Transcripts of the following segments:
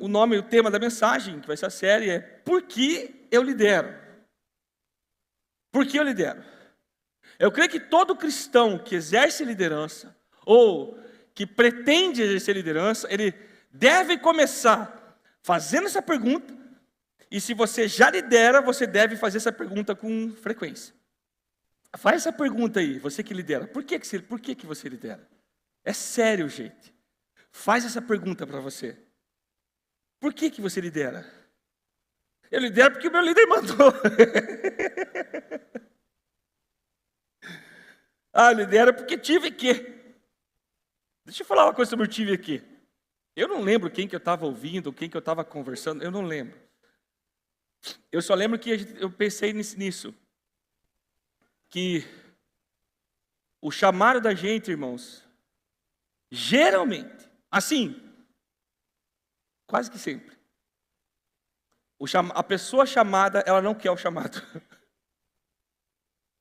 o tema da mensagem, que vai ser a série, é Por que eu lidero? Por que eu lidero? Eu creio que todo cristão que exerce liderança, ou que pretende exercer liderança, ele deve começar fazendo essa pergunta, e se você já lidera, você deve fazer essa pergunta com frequência. Faz essa pergunta aí, você que lidera. Por que você lidera? É sério, gente. Faz essa pergunta para você. Por que você lidera? Eu lidero porque o meu líder mandou. Eu lidero porque tive que. Deixa eu falar uma coisa sobre o tive que. Eu não lembro quem que eu estava ouvindo, quem que eu estava conversando, eu não lembro. Eu só lembro que eu pensei nisso. Que o chamado da gente, irmãos, geralmente, assim, quase que sempre, a pessoa chamada, ela não quer o chamado.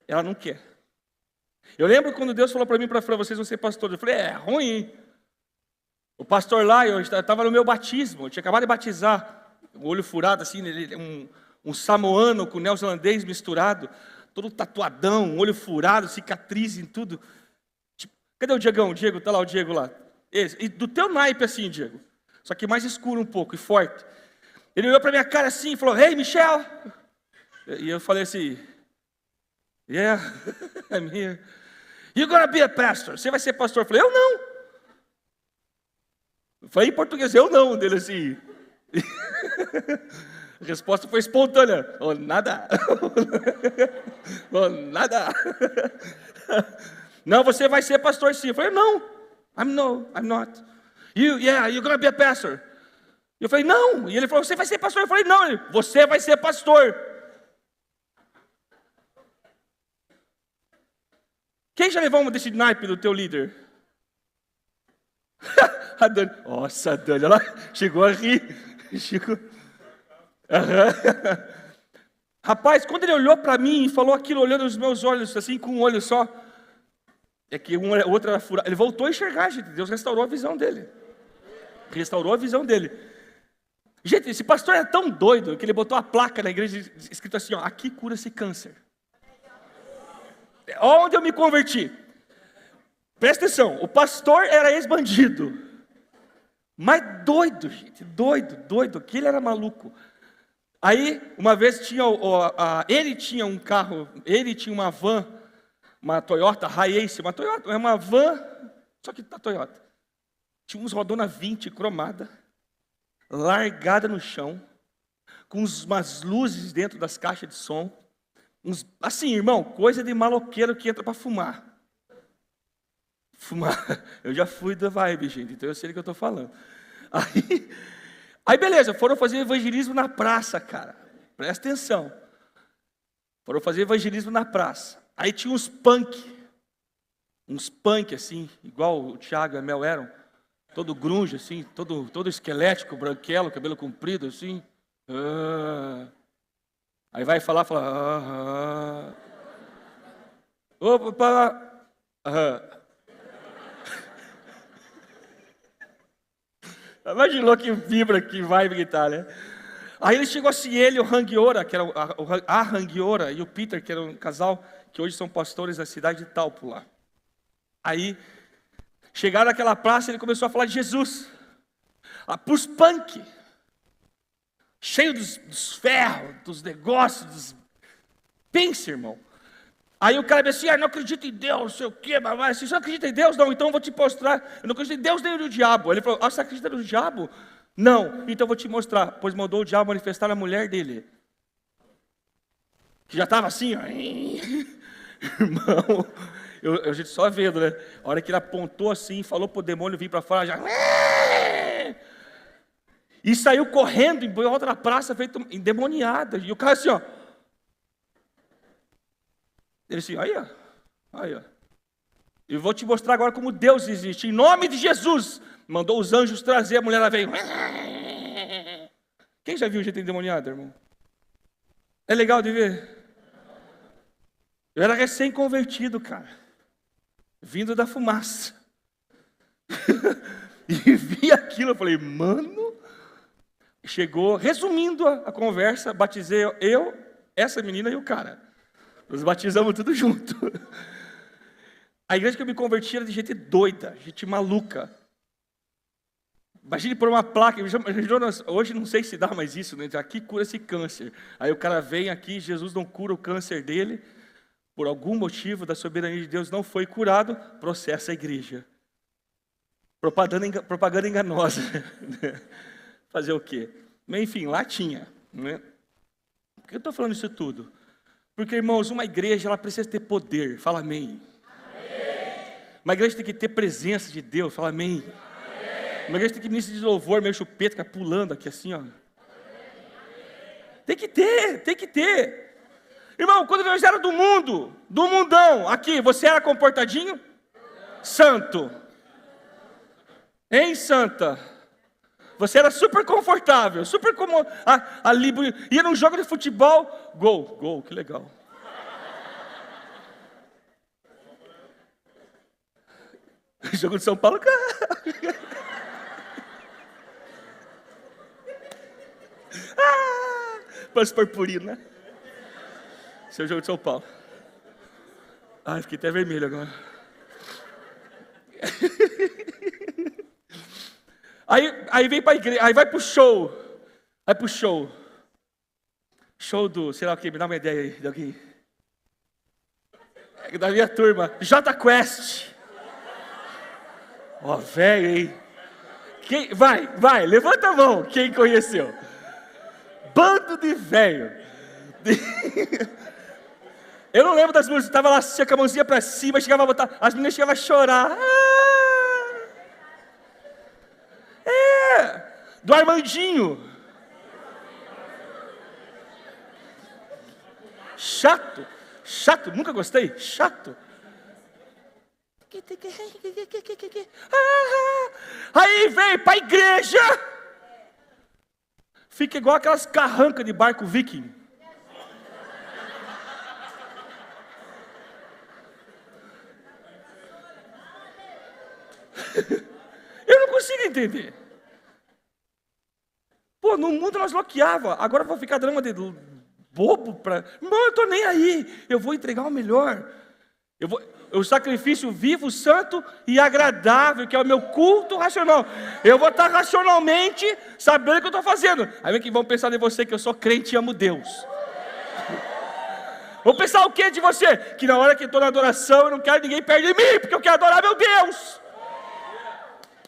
Ela não quer. Eu lembro quando Deus falou para mim, para vocês vão ser pastores, eu falei, é ruim, hein? O pastor lá, eu estava no meu batismo, eu tinha acabado de batizar, o olho furado assim, um samoano com neozelandês misturado, todo tatuadão, olho furado, cicatriz em tudo. Tipo, cadê o Diegão? O Diego, tá lá o Diego lá. Esse, e do teu naipe assim, Diego. Só que mais escuro um pouco e forte. Ele olhou para minha cara assim e falou, hey, Michel. E eu falei assim, yeah, I'm here. You're gonna be a pastor. Você vai ser pastor. Eu falei, eu não. Eu falei em português, eu não. Dele assim. A resposta foi espontânea. Oh, nada. Oh, nada. Não, você vai ser pastor sim. Eu falei, não. I'm not. You're gonna be a pastor. Eu falei, não. E ele falou, você vai ser pastor. Eu falei, não. Você vai ser pastor. Quem já levou uma desse naipe do teu líder? A Dani. Nossa, a Dani, ela chegou a rir. Chegou. Uhum. Rapaz, quando ele olhou para mim e falou aquilo, olhando nos meus olhos, assim, com um olho só, é que o outro era furado. Ele voltou a enxergar, gente. Deus restaurou a visão dele. Restaurou a visão dele. Gente, esse pastor é tão doido que ele botou a placa na igreja escrito assim, ó, aqui cura-se câncer. Onde eu me converti? Presta atenção, o pastor era ex-bandido. Mas doido, gente, doido, aquele era maluco. Aí, uma vez ele tinha um carro, ele tinha uma van, uma Toyota Hiace, é uma van, só que da Toyota. Tinha uns rodona 20 cromada, largada no chão, com umas luzes dentro das caixas de som. Assim, irmão, coisa de maloqueiro que entra para fumar. Eu já fui da vibe, gente, então eu sei do que eu estou falando. Aí beleza, foram fazer evangelismo na praça, cara. Presta atenção. Foram fazer evangelismo na praça. Aí tinha uns punk assim, igual o Thiago e a Mel eram. Todo grunge, assim, todo esquelético, branquelo, cabelo comprido, assim. Aí vai falar, opa, Imaginou que vibra, que vai gritar, né? Aí ele chegou assim, ele, o Rangiora, que era a Rangiora, e o Peter, que era um casal, que hoje são pastores da cidade de Talpo lá. Aí, chegaram naquela praça, ele começou a falar de Jesus. Para os punk, cheio dos ferros, dos negócios, Pense, irmão. Aí o cara disse assim, não acredito em Deus, não sei o quê, mas você não acredita em Deus? Não, então eu vou te mostrar. Eu não acredito em Deus nem no diabo. Ele falou, você acredita no diabo? Não, então eu vou te mostrar. Pois mandou o diabo manifestar a mulher dele. Que já estava assim, ó. Irmão, a gente só vendo, né? A hora que ele apontou assim, falou para o demônio vir para fora, já... E saiu correndo em volta da praça, feito endemoniada. E o cara assim, ó. Ele assim, aí ó. Eu vou te mostrar agora como Deus existe. Em nome de Jesus. Mandou os anjos trazer, a mulher ela veio. Quem já viu gente endemoniada, irmão? É legal de ver? Eu era recém-convertido, cara. Vindo da fumaça. E vi aquilo, eu falei, mano, chegou, resumindo a conversa, batizei eu, essa menina e o cara. Nos batizamos tudo junto. A igreja que eu me converti era de gente doida, gente maluca. Imagine por uma placa, hoje não sei se dá mais isso, né? Aqui cura-se câncer. Aí o cara vem aqui, Jesus não cura o câncer dele, por algum motivo da soberania de Deus não foi curado, processa a igreja. Propaganda enganosa. Fazer o quê? Mas, enfim, lá tinha. Né? Por que eu estou falando isso tudo? Porque, irmãos, uma igreja ela precisa ter poder. Fala amém. Uma igreja tem que ter presença de Deus. Fala amém. Uma igreja tem que ministrar de louvor, meio chupeta, ficar pulando aqui assim, ó. Tem que ter. Irmão, quando nós era do mundo, do mundão, aqui, você era comportadinho? Santo. Hein, santa? Você era super confortável, super como ali, ia num jogo de futebol, gol, que legal. Jogo de São Paulo, parece purpurina. Esse é o jogo de São Paulo. Ai, fiquei até vermelho agora. Aí vem para a igreja, aí vai pro show. Show do, sei lá o que, me dá uma ideia aí de alguém. Da minha turma, J Quest. Ó, velho, hein? Vai, levanta a mão, quem conheceu? Bando de velho. Eu não lembro das músicas, estava lá, com a mãozinha para cima, chegava a botar, as meninas chegavam a chorar. Do Armandinho. Chato, nunca gostei, chato. Aí vem para a igreja, fica igual aquelas carrancas de barco viking. Eu não consigo entender. Pô, no mundo nós bloqueava, agora vou ficar drama de bobo para. Não, eu estou nem aí, eu vou entregar o melhor. O sacrifício vivo, santo e agradável, que é o meu culto racional. Eu vou estar racionalmente sabendo o que eu estou fazendo. Aí vem que vão pensar de você que eu sou crente e amo Deus. Vou pensar o que de você? Que na hora que eu estou na adoração eu não quero ninguém perto de mim, porque eu quero adorar meu Deus.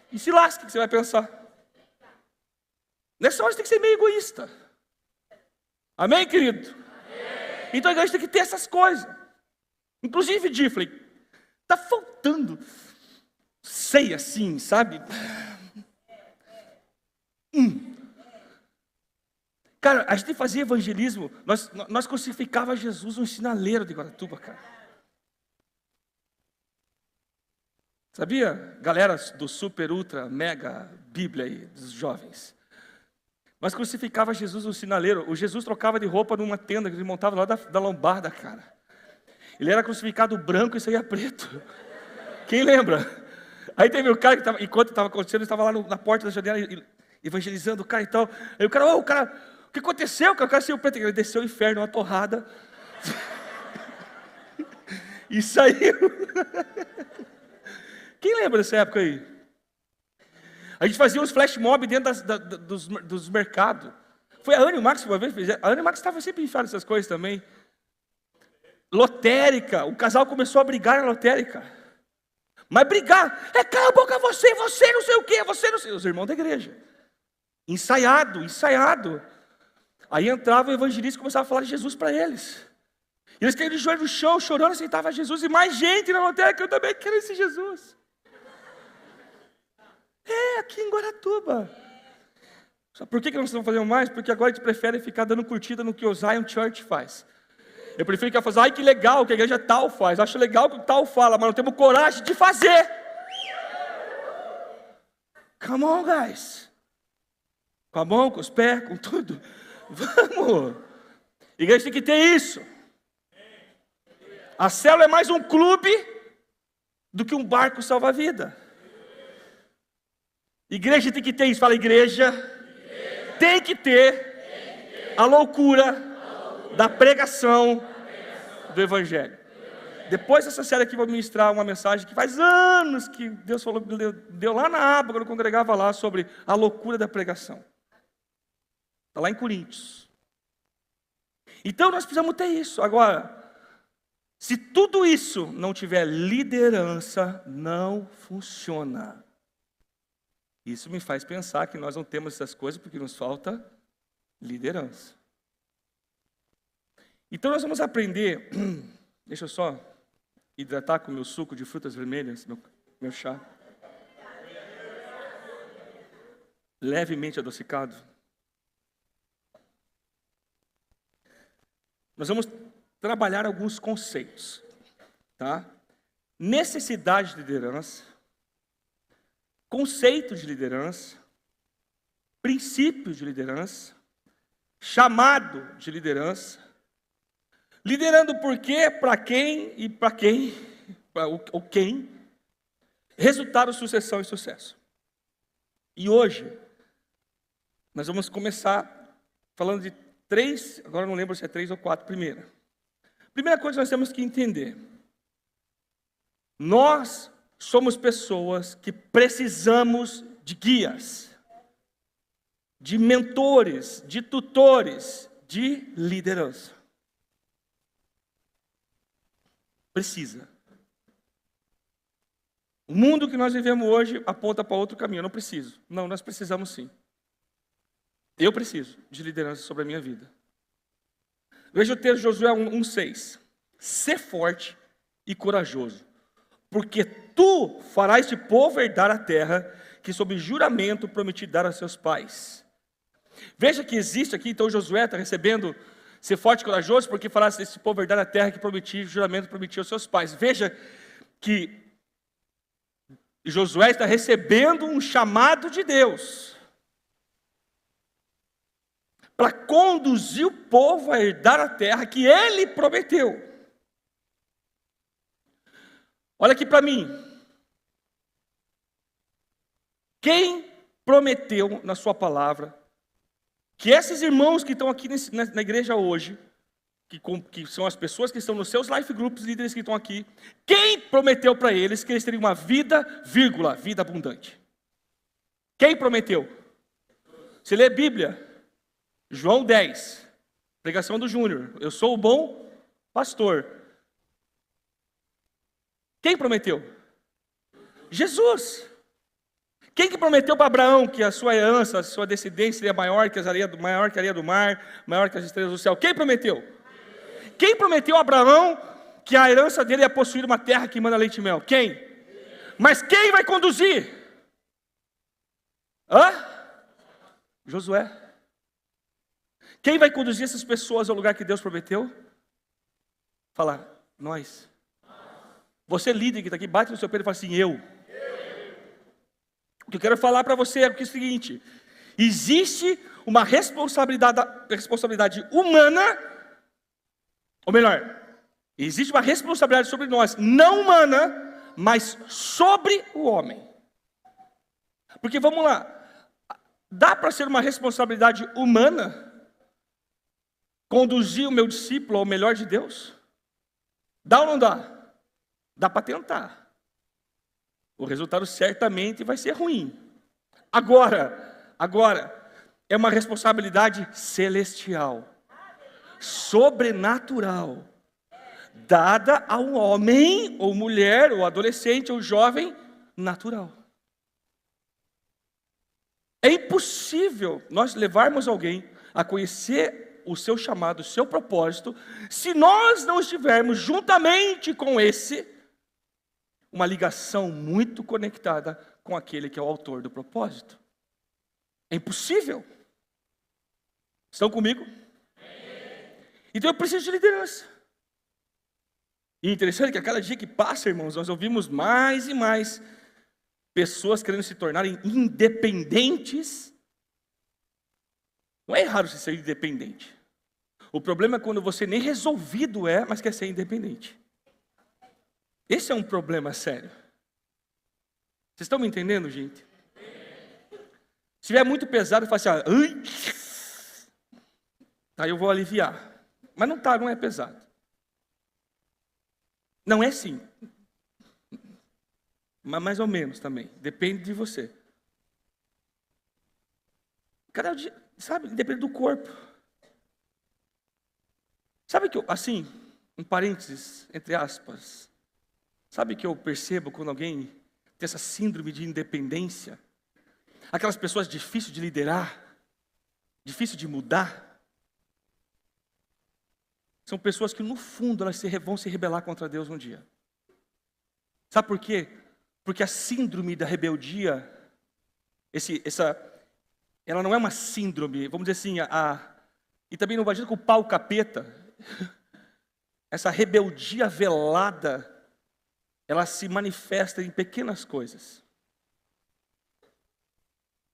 E se lasca, o que você vai pensar? Nessa hora você tem que ser meio egoísta. Amém, querido? Amém. Então a igreja tem que ter essas coisas. Inclusive, Diffley, está faltando ceia assim, sabe? Cara, a gente fazia evangelismo, nós crucificava Jesus no sinaleiro de Guaratuba, cara. Sabia? Galera do super, ultra, mega Bíblia aí, dos jovens. Nós crucificava Jesus no sinaleiro. O Jesus trocava de roupa numa tenda que ele montava lá da lombarda, cara. Ele era crucificado branco e saía preto. Quem lembra? Aí teve o cara que enquanto estava acontecendo, ele estava lá na porta da janela evangelizando o cara e tal. Aí o cara, o que aconteceu? O cara saiu preto. Ele desceu o inferno, uma torrada. E saiu. Quem lembra dessa época aí? A gente fazia uns flash mob dentro dos mercados. Foi a Anne e o Max uma vez. A Anne e o Max estava sempre enfiado nessas coisas também. Lotérica. O casal começou a brigar na lotérica. Mas brigar. Cala a boca você não sei o quê, você não sei. Os irmãos da igreja. Ensaiado. Aí entrava o evangelista e começava a falar de Jesus para eles. E eles caíram de joelho no chão, chorando, aceitavam Jesus. E mais gente na lotérica, eu também quero esse Jesus. Aqui em Guaratuba. Por que nós estamos fazendo mais? Porque agora a gente prefere ficar dando curtida no que o Zion Church faz. Eu prefiro que fazer, ai que legal que a igreja tal faz. Acho legal que o tal fala, mas não temos coragem de fazer. Come on, guys. Com a mão, com os pés, com tudo. Vamos. A igreja tem que ter isso. A célula é mais um clube do que um barco salva-vida. Igreja tem que ter isso. Fala, igreja tem que ter a loucura da pregação do Evangelho. Depois dessa série aqui, vou ministrar uma mensagem que faz anos que Deus falou, deu lá na aba, quando eu congregava lá, sobre a loucura da pregação. Está lá em Coríntios. Então nós precisamos ter isso. Agora, se tudo isso não tiver liderança, não funciona. Isso me faz pensar que nós não temos essas coisas porque nos falta liderança. Então nós vamos aprender, deixa eu só hidratar com o meu suco de frutas vermelhas, meu chá. Levemente adocicado. Nós vamos trabalhar alguns conceitos, tá? Necessidade de liderança, conceito de liderança, princípios de liderança, chamado de liderança, liderando por quê, para quem e para quem, o quem, resultado, sucessão e sucesso. E hoje, nós vamos começar falando de 3, agora não lembro se é 3 ou 4, primeira coisa que nós temos que entender. Nós somos pessoas que precisamos de guias, de mentores, de tutores, de liderança. Precisa. O mundo que nós vivemos hoje aponta para outro caminho. Eu não preciso. Não, nós precisamos sim. Eu preciso de liderança sobre a minha vida. Veja o texto de Josué 1:6. Sê forte e corajoso, porque tu farás este povo herdar a terra que sob juramento prometi dar a seus pais. Veja que existe aqui, então Josué está recebendo ser forte e corajoso, porque farás esse povo herdar a terra que prometi, juramento prometi aos seus pais. Veja que Josué está recebendo um chamado de Deus para conduzir o povo a herdar a terra que ele prometeu. Olha aqui para mim. Quem prometeu na sua palavra que esses irmãos que estão aqui na igreja hoje, que são as pessoas que estão nos seus life groups, líderes que estão aqui, quem prometeu para eles que eles teriam uma vida, vida abundante? Quem prometeu? Você lê a Bíblia, João 10, pregação do Júnior, eu sou o bom pastor. Quem prometeu? Jesus. Quem que prometeu para Abraão que a sua herança, a sua descendência seria maior que a areia do mar, maior que as estrelas do céu? Quem prometeu? Quem prometeu a Abraão que a herança dele ia possuir uma terra que manda leite e mel? Quem? Mas quem vai conduzir? Josué. Quem vai conduzir essas pessoas ao lugar que Deus prometeu? Fala, nós. Você líder que está aqui, bate no seu peito e fala assim, eu. O que eu quero falar para você é o seguinte: existe uma responsabilidade humana, ou melhor, existe uma responsabilidade sobre nós, não humana, mas sobre o homem. Porque vamos lá, dá para ser uma responsabilidade humana conduzir o meu discípulo ao melhor de Deus? Dá ou não dá? Dá para tentar. O resultado certamente vai ser ruim. Agora, é uma responsabilidade celestial, sobrenatural, dada ao homem, ou mulher, ou adolescente, ou jovem, natural. É impossível nós levarmos alguém a conhecer o seu chamado, o seu propósito, se nós não estivermos juntamente com uma ligação muito conectada com aquele que é o autor do propósito. É impossível. Estão comigo? Então eu preciso de liderança. E é interessante que a cada dia que passa, irmãos, nós ouvimos mais e mais pessoas querendo se tornarem independentes. Não é errado você ser independente. O problema é quando você nem resolvido mas quer ser independente. Esse é um problema sério. Vocês estão me entendendo, gente? Se estiver muito pesado, fala assim, Aí eu vou aliviar. Mas não é pesado. Não é sim. Mas mais ou menos também. Depende de você. Cada dia, sabe, depende do corpo. Sabe que eu, assim, um parênteses, entre aspas, sabe que eu percebo quando alguém tem essa síndrome de independência? Aquelas pessoas difíceis de liderar, difícil de mudar. São pessoas que no fundo elas vão se rebelar contra Deus um dia. Sabe por quê? Porque a síndrome da rebeldia, ela não é uma síndrome, vamos dizer assim, e também não vai culpar o capeta. Essa rebeldia velada, ela se manifesta em pequenas coisas.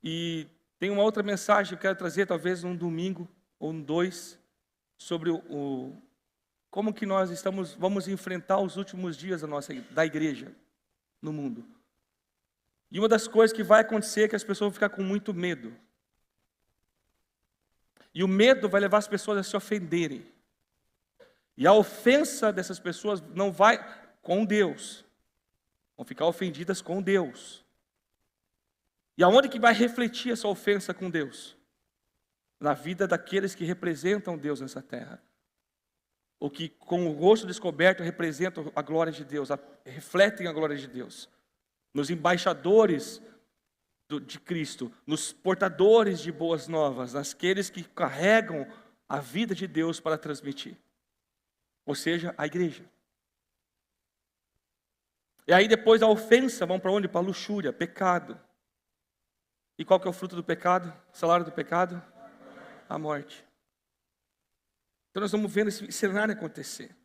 E tem uma outra mensagem que eu quero trazer, talvez num domingo ou um 2, sobre como que nós vamos enfrentar os últimos dias da igreja no mundo. E uma das coisas que vai acontecer é que as pessoas vão ficar com muito medo. E o medo vai levar as pessoas a se ofenderem. E a ofensa dessas pessoas não vai com Deus. Vão ficar ofendidas com Deus. E aonde que vai refletir essa ofensa com Deus? Na vida daqueles que representam Deus nessa terra. Ou que com o rosto descoberto representam a glória de Deus, refletem a glória de Deus. Nos embaixadores de Cristo, nos portadores de boas novas, naqueles que carregam a vida de Deus para transmitir. Ou seja, a igreja. E aí depois da ofensa, vão para onde? Para a luxúria, pecado. E qual que é o fruto do pecado? O salário do pecado? A morte. Então nós vamos vendo esse cenário acontecer.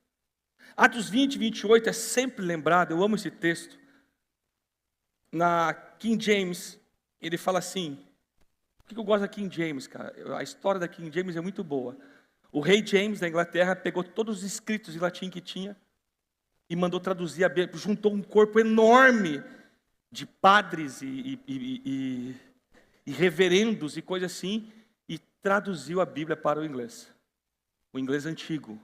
Atos 20 e 28 é sempre lembrado, eu amo esse texto. Na King James, ele fala assim, por que eu gosto da King James, cara? A história da King James é muito boa. O rei James da Inglaterra pegou todos os escritos em latim que tinha e mandou traduzir a Bíblia, juntou um corpo enorme de padres e reverendos e coisas assim, e traduziu a Bíblia para o inglês antigo.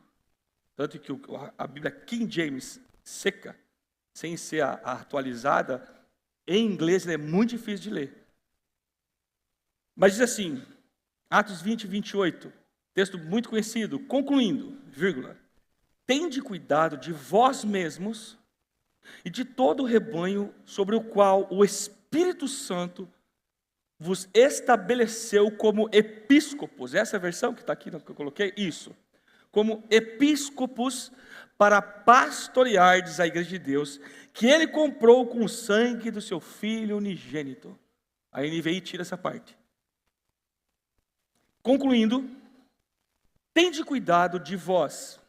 Tanto que a Bíblia King James seca, sem ser a atualizada, em inglês ela é muito difícil de ler. Mas diz assim, Atos 20 e 28, texto muito conhecido, concluindo, vírgula, tende cuidado de vós mesmos e de todo o rebanho sobre o qual o Espírito Santo vos estabeleceu como episcopos. Essa é a versão que está aqui, que eu coloquei, isso. Como episcopos para pastoreardes a igreja de Deus, que ele comprou com o sangue do seu Filho unigênito. A NVI tira essa parte. Concluindo, tende cuidado de vós.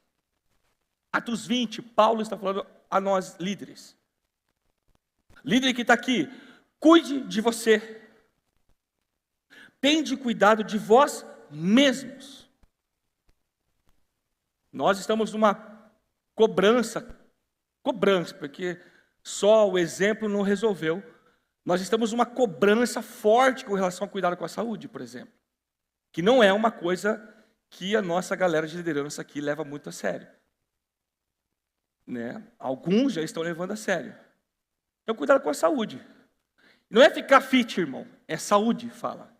Atos 20, Paulo está falando a nós líderes. Líder que está aqui, cuide de você. Tende cuidado de vós mesmos. Nós estamos numa cobrança, porque só o exemplo não resolveu. Nós estamos numa cobrança forte com relação ao cuidado com a saúde, por exemplo. Que não é uma coisa que a nossa galera de liderança aqui leva muito a sério. Né? Alguns já estão levando a sério. Então, cuidado com a saúde. Não é ficar fit, irmão. É saúde, fala.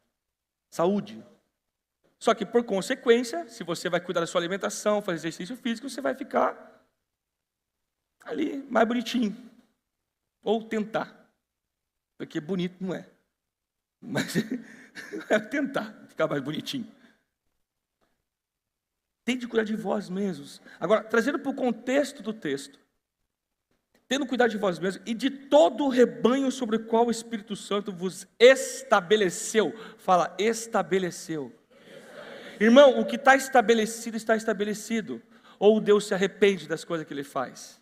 Saúde. Só que, por consequência, se você vai cuidar da sua alimentação, fazer exercício físico, você vai ficar ali mais bonitinho. Ou tentar. Porque bonito não é. Mas é tentar ficar mais bonitinho. Tem de cuidar de vós mesmos. Agora, trazendo para o contexto do texto, tendo cuidado de vós mesmos e de todo o rebanho sobre o qual o Espírito Santo vos estabeleceu. Fala, estabeleceu. Irmão, o que está estabelecido, está estabelecido. Ou Deus se arrepende das coisas que Ele faz.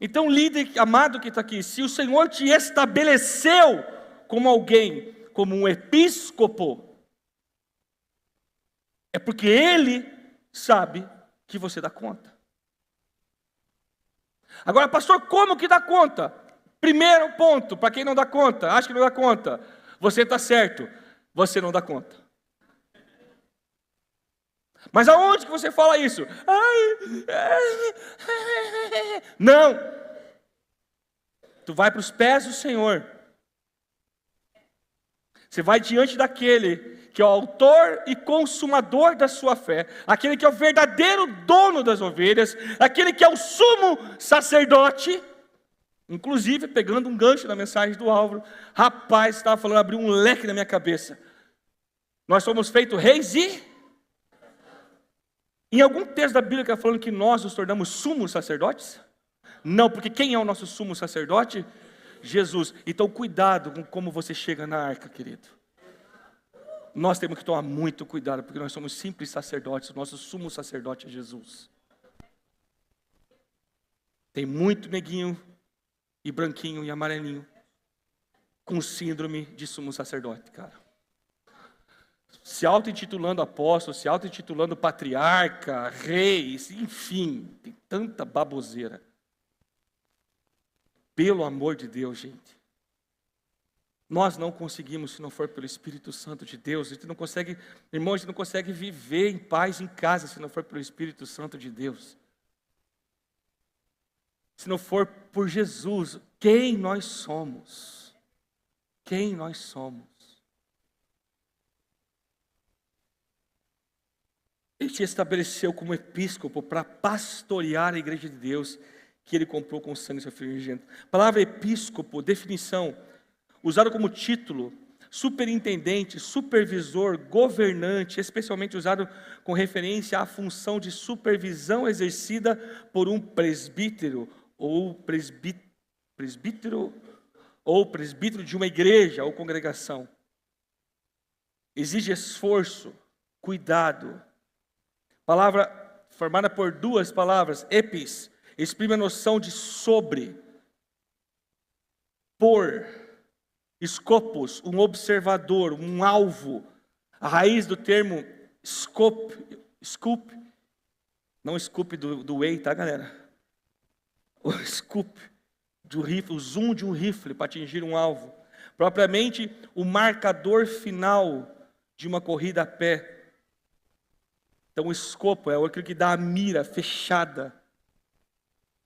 Então, líder amado que está aqui, se o Senhor te estabeleceu como alguém, como um episcopo, é porque Ele sabe que você dá conta. Agora, pastor, como que dá conta? Primeiro ponto, para quem não dá conta, acha que não dá conta, você está certo, você não dá conta. Mas aonde que você fala isso? Não. Tu vai para os pés do Senhor. Você vai diante daquele que é o autor e consumador da sua fé, aquele que é o verdadeiro dono das ovelhas, aquele que é o sumo sacerdote. Inclusive, pegando um gancho na mensagem do Álvaro, rapaz, estava falando, abriu um leque na minha cabeça. Nós somos feitos reis e... Em algum texto da Bíblia que está falando que nós nos tornamos sumos sacerdotes? Não, porque quem é o nosso sumo sacerdote? Jesus. Então cuidado com como você chega na arca, querido. Nós temos que tomar muito cuidado, porque nós somos simples sacerdotes, o nosso sumo sacerdote é Jesus. Tem muito neguinho, e branquinho e amarelinho, com síndrome de sumo sacerdote, cara. Se auto-intitulando apóstolo, se auto-intitulando patriarca, reis, enfim, tem tanta baboseira. Pelo amor de Deus, gente. Nós não conseguimos se não for pelo Espírito Santo de Deus. A gente não consegue, irmãos, a gente não consegue viver em paz em casa se não for pelo Espírito Santo de Deus. Se não for por Jesus, quem nós somos? Quem nós somos? Ele te estabeleceu como episcopo para pastorear a igreja de Deus, que ele comprou com o sangue do seu filho unigênito. A palavra episcopo, definição, usado como título, superintendente, supervisor, governante, especialmente usado com referência à função de supervisão exercida por um presbítero, ou presbítero de uma igreja ou congregação. Exige esforço, cuidado. Palavra formada por duas palavras, epis, exprime a noção de sobre, por, scopus, um observador, um alvo. A raiz do termo scope, não scoop do whey, tá, galera? O scoop do rifle, o zoom de um rifle para atingir um alvo. Propriamente o marcador final de uma corrida a pé. Então o escopo é aquilo que dá a mira fechada.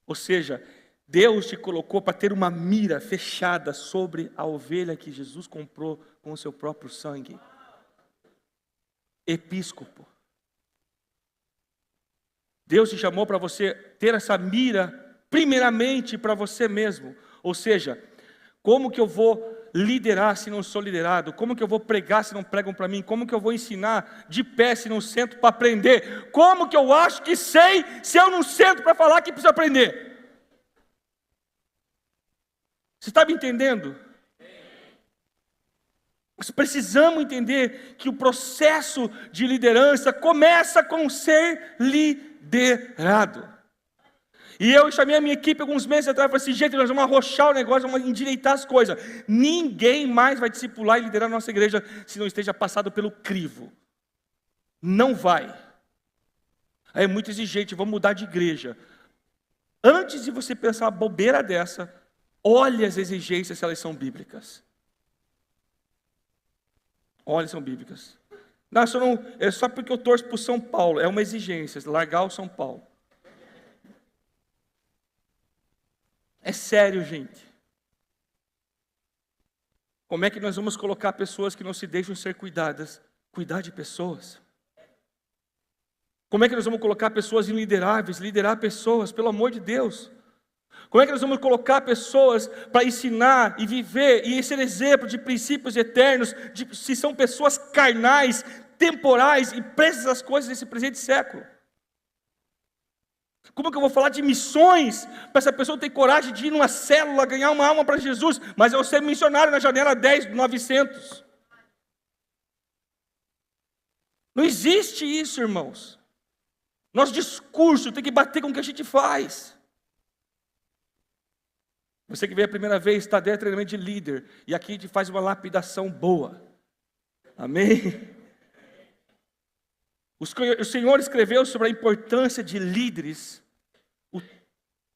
Ou seja, Deus te colocou para ter uma mira fechada sobre a ovelha que Jesus comprou com o seu próprio sangue. Episcopo. Deus te chamou para você ter essa mira primeiramente para você mesmo. Ou seja, como que eu vou liderar se não sou liderado? Como que eu vou pregar se não pregam para mim? Como que eu vou ensinar de pé se não sento para aprender? Como que eu acho que sei se eu não sento para falar que preciso aprender? Você está me entendendo? Nós precisamos entender que o processo de liderança começa com ser liderado. E eu chamei a minha equipe alguns meses atrás e falei assim, gente, nós vamos arrochar o negócio, vamos endireitar as coisas. Ninguém mais vai discipular e liderar a nossa igreja se não esteja passado pelo crivo. Não vai. Aí é muito exigente, vamos mudar de igreja. Antes de você pensar uma bobeira dessa, olhe as exigências se elas são bíblicas. Olhe, são bíblicas. Não, é só porque eu torço para o São Paulo, é uma exigência, largar o São Paulo. É sério, gente. Como é que nós vamos colocar pessoas que não se deixam ser cuidadas, cuidar de pessoas? Como é que nós vamos colocar pessoas ilideráveis, liderar pessoas, pelo amor de Deus? Como é que nós vamos colocar pessoas para ensinar e viver e ser exemplo de princípios eternos, se são pessoas carnais, temporais e presas às coisas desse presente século? Como que eu vou falar de missões para essa pessoa ter coragem de ir numa célula, ganhar uma alma para Jesus, mas eu ser missionário na janela 10/900? Não existe isso, irmãos. Nosso discurso tem que bater com o que a gente faz. Você que veio a primeira vez, está dentro do treinamento de líder, e aqui a gente faz uma lapidação boa. Amém? O Senhor escreveu sobre a importância de líderes,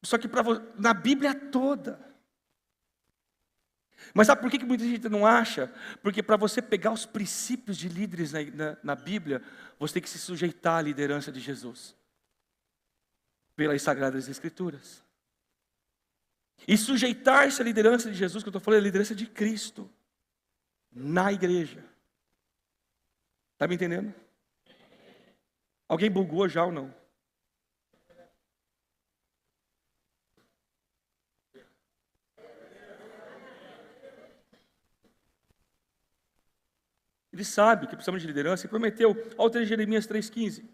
só que na Bíblia toda. Mas sabe por que muita gente não acha? Porque para você pegar os princípios de líderes na Bíblia, você tem que se sujeitar à liderança de Jesus, pelas Sagradas Escrituras. E sujeitar-se à liderança de Jesus, que eu estou falando, é a liderança de Cristo, na igreja. Está me entendendo? Alguém bugou já ou não? Ele sabe que precisamos de liderança e prometeu, olha o texto de Jeremias 3,15.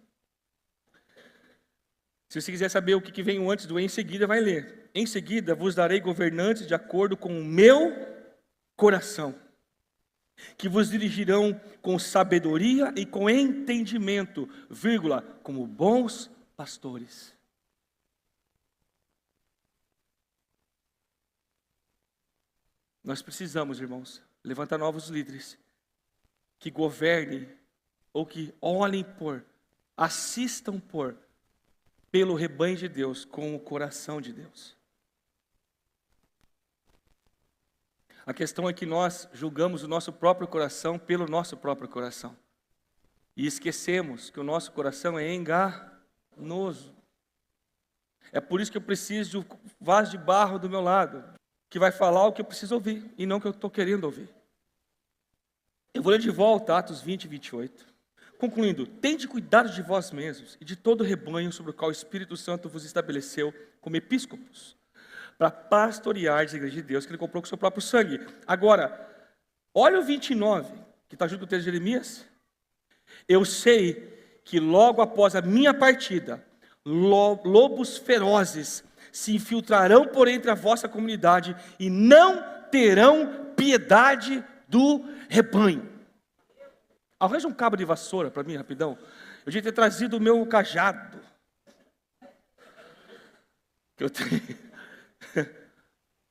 Se você quiser saber o que vem antes do em seguida, vai ler. Em seguida vos darei governantes de acordo com o meu coração, que vos dirigirão com sabedoria e com entendimento, vírgula, como bons pastores. Nós precisamos, irmãos, levantar novos líderes, que governem, ou que olhem assistam pelo rebanho de Deus, com o coração de Deus. A questão é que nós julgamos o nosso próprio coração pelo nosso próprio coração. E esquecemos que o nosso coração é enganoso. É por isso que eu preciso de um vaso de barro do meu lado, que vai falar o que eu preciso ouvir, e não o que eu estou querendo ouvir. Eu vou ler de volta Atos 20 e 28. Concluindo, tende cuidado de vós mesmos e de todo o rebanho sobre o qual o Espírito Santo vos estabeleceu como episcopos, para pastorear a igreja de Deus que ele comprou com o seu próprio sangue. Agora, olha o 29, que está junto com o texto de Jeremias. Eu sei que logo após a minha partida, lobos ferozes se infiltrarão por entre a vossa comunidade e não terão piedade do rebanho. Arranja um cabo de vassoura para mim, rapidão. Eu devia ter trazido o meu cajado. Que eu tenho.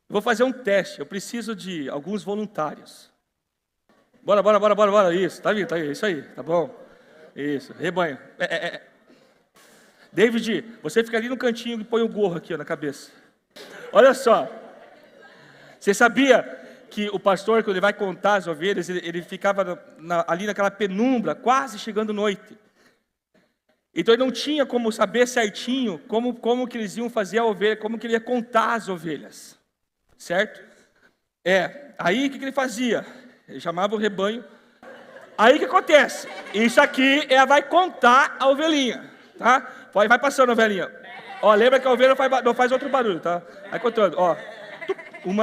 Vou fazer um teste. Eu preciso de alguns voluntários. Bora. Isso, tá aí, isso aí, tá bom. Isso, rebanho. David, você fica ali no cantinho e põe o gorro aqui na cabeça. Olha só. Você sabia que o pastor, quando ele vai contar as ovelhas, ele ficava ali naquela penumbra, quase chegando noite. Então ele não tinha como saber certinho como que eles iam fazer a ovelha, como que ele ia contar as ovelhas. Certo? Aí o que ele fazia? Ele chamava o rebanho. Aí o que acontece? Isso aqui vai contar a ovelhinha, tá? Vai passando a ovelhinha. Ó, lembra que a ovelha não faz outro barulho, tá? Vai contando, ó. 1,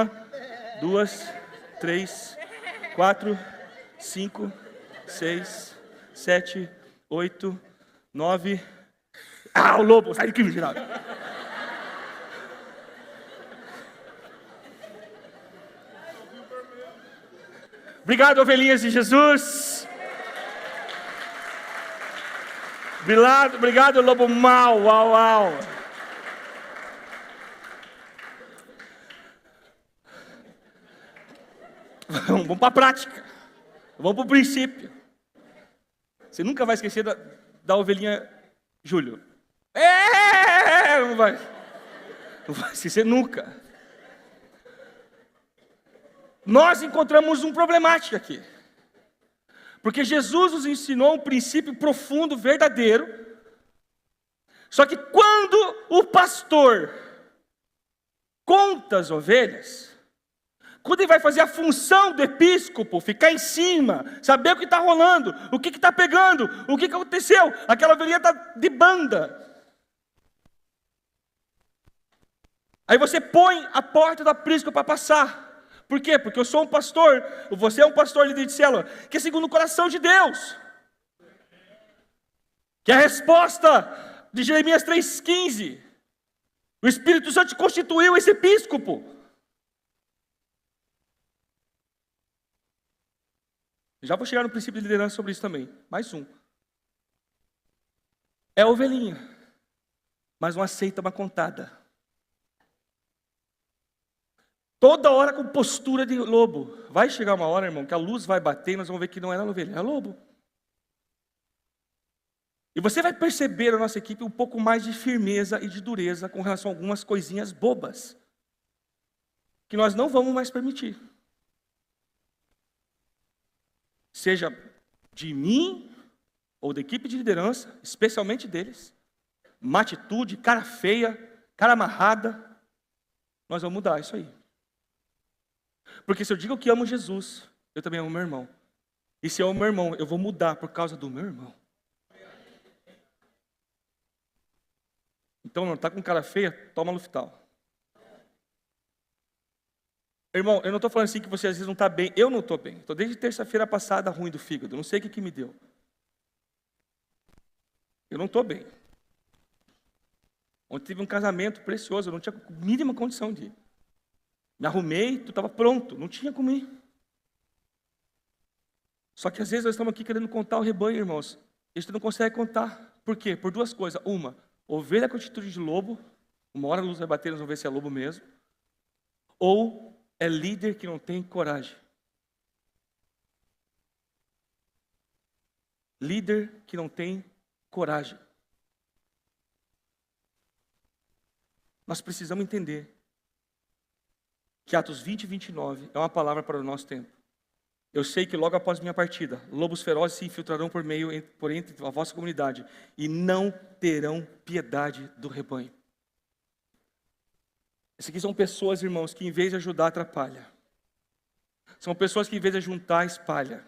2, 3, 4, 5, 6, 7, 8, 9. Ah, o lobo, sai daqui, virado. Obrigado, ovelhinhas de Jesus. Obrigado, lobo mau. Uau. Vamos para a prática. Vamos para o princípio. Você nunca vai esquecer da ovelhinha Júlio. Não vai esquecer nunca. Nós encontramos uma problemática aqui. Porque Jesus nos ensinou um princípio profundo, verdadeiro. Só que quando o pastor conta as ovelhas, quando ele vai fazer a função do episcopo, ficar em cima, saber o que está rolando, o que está pegando, o que aconteceu, aquela ovelhinha está de banda. Aí você põe a porta do aprisco para passar. Por quê? Porque eu sou um pastor, você é um pastor líder de célula, que é segundo o coração de Deus. Que é a resposta de Jeremias 3,15. O Espírito Santo constituiu esse episcopo. Já vou chegar no princípio de liderança sobre isso também. Mais um. É ovelhinha, mas não aceita uma contada. Toda hora com postura de lobo. Vai chegar uma hora, irmão, que a luz vai bater e nós vamos ver que não era ovelha, era lobo. E você vai perceber na nossa equipe um pouco mais de firmeza e de dureza com relação a algumas coisinhas bobas, que nós não vamos mais permitir. seja de mim ou da equipe de liderança, especialmente deles, uma atitude, cara feia, cara amarrada, nós vamos mudar isso aí. Porque se eu digo que amo Jesus, eu também amo meu irmão. E se eu amo meu irmão, eu vou mudar por causa do meu irmão. Então, não está com cara feia? Toma Luftal. Irmão, eu não estou falando assim que você às vezes não está bem. Eu não estou bem. Estou desde terça-feira passada ruim do fígado. Não sei o que me deu. Eu não estou bem. Ontem tive um casamento precioso. Eu não tinha mínima condição de ir. Me arrumei, tu estava pronto. Não tinha como ir. Só que às vezes nós estamos aqui querendo contar o rebanho, irmãos. E a gente não consegue contar. Por quê? Por duas coisas. Uma, ovelha com atitude de lobo. Uma hora a luz vai bater, nós vamos ver se é lobo mesmo. Ou é líder que não tem coragem. Líder que não tem coragem. Nós precisamos entender que Atos 20 e 29 é uma palavra para o nosso tempo. Eu sei que logo após minha partida, lobos ferozes se infiltrarão por entre a vossa comunidade e não terão piedade do rebanho. Essas aqui são pessoas, irmãos, que em vez de ajudar, atrapalham. São pessoas que em vez de juntar, espalham.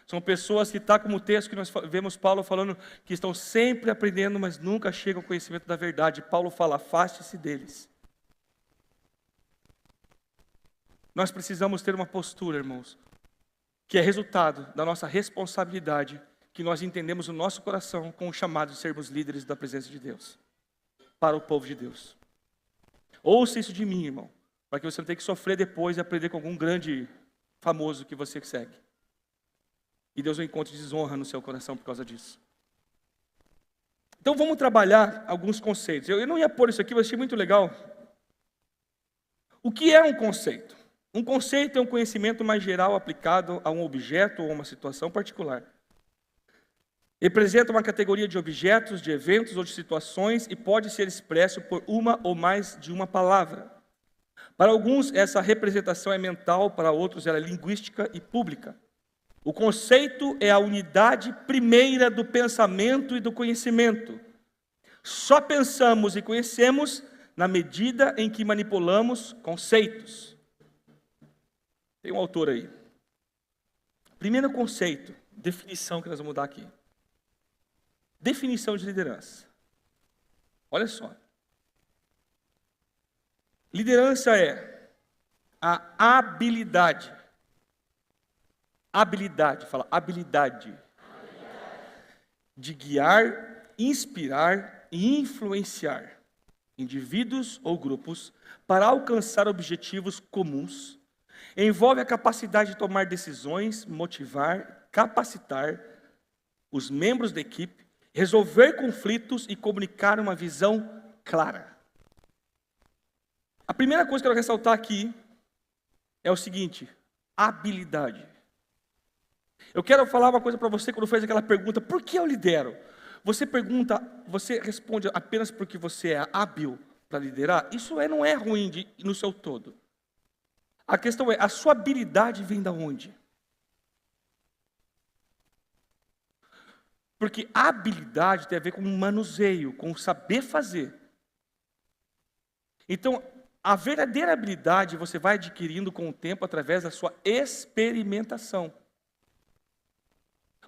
São pessoas que, tá como o texto que nós vemos Paulo falando, que estão sempre aprendendo, mas nunca chegam ao conhecimento da verdade. Paulo fala, afaste-se deles. Nós precisamos ter uma postura, irmãos, que é resultado da nossa responsabilidade, que nós entendemos no nosso coração com o chamado de sermos líderes da presença de Deus, para o povo de Deus. Ouça isso de mim, irmão, para que você não tenha que sofrer depois e aprender com algum grande famoso que você segue. E Deus não encontre desonra no seu coração por causa disso. Então vamos trabalhar alguns conceitos. Eu não ia pôr isso aqui, mas achei muito legal. O que é um conceito? Um conceito é um conhecimento mais geral aplicado a um objeto ou uma situação particular. Representa uma categoria de objetos, de eventos ou de situações e pode ser expresso por uma ou mais de uma palavra. Para alguns, essa representação é mental, para outros, ela é linguística e pública. O conceito é a unidade primeira do pensamento e do conhecimento. Só pensamos e conhecemos na medida em que manipulamos conceitos. Tem um autor aí. Primeiro conceito, definição que nós vamos dar aqui. Definição de liderança. Olha só. Liderança é a habilidade. Fala habilidade. De guiar, inspirar e influenciar indivíduos ou grupos para alcançar objetivos comuns. Envolve a capacidade de tomar decisões, motivar, capacitar os membros da equipe, resolver conflitos e comunicar uma visão clara. A primeira coisa que eu quero ressaltar aqui é o seguinte: habilidade. Eu quero falar uma coisa para você quando fez aquela pergunta, por que eu lidero? Você responde apenas porque você é hábil para liderar? Isso não é ruim no seu todo. A questão é, a sua habilidade vem da onde? Porque a habilidade tem a ver com o manuseio, com o saber fazer. Então, a verdadeira habilidade você vai adquirindo com o tempo através da sua experimentação.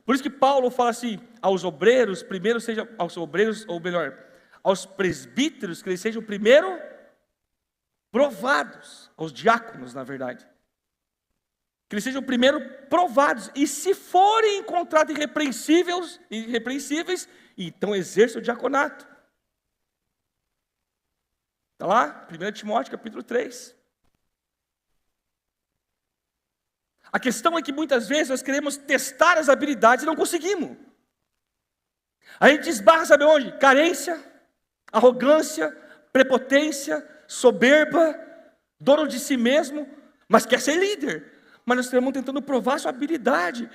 Por isso que Paulo fala assim, aos obreiros, primeiro seja aos obreiros, ou melhor, aos presbíteros, que eles sejam primeiro provados, aos diáconos, na verdade. Que eles sejam primeiro provados, e se forem encontrados irrepreensíveis, então exerça o diaconato. Está lá, 1 Timóteo capítulo 3. A questão é que muitas vezes nós queremos testar as habilidades e não conseguimos. A gente esbarra, sabe onde? Carência, arrogância, prepotência, soberba, dono de si mesmo, mas quer ser líder. Mas nós estamos tentando provar sua habilidade.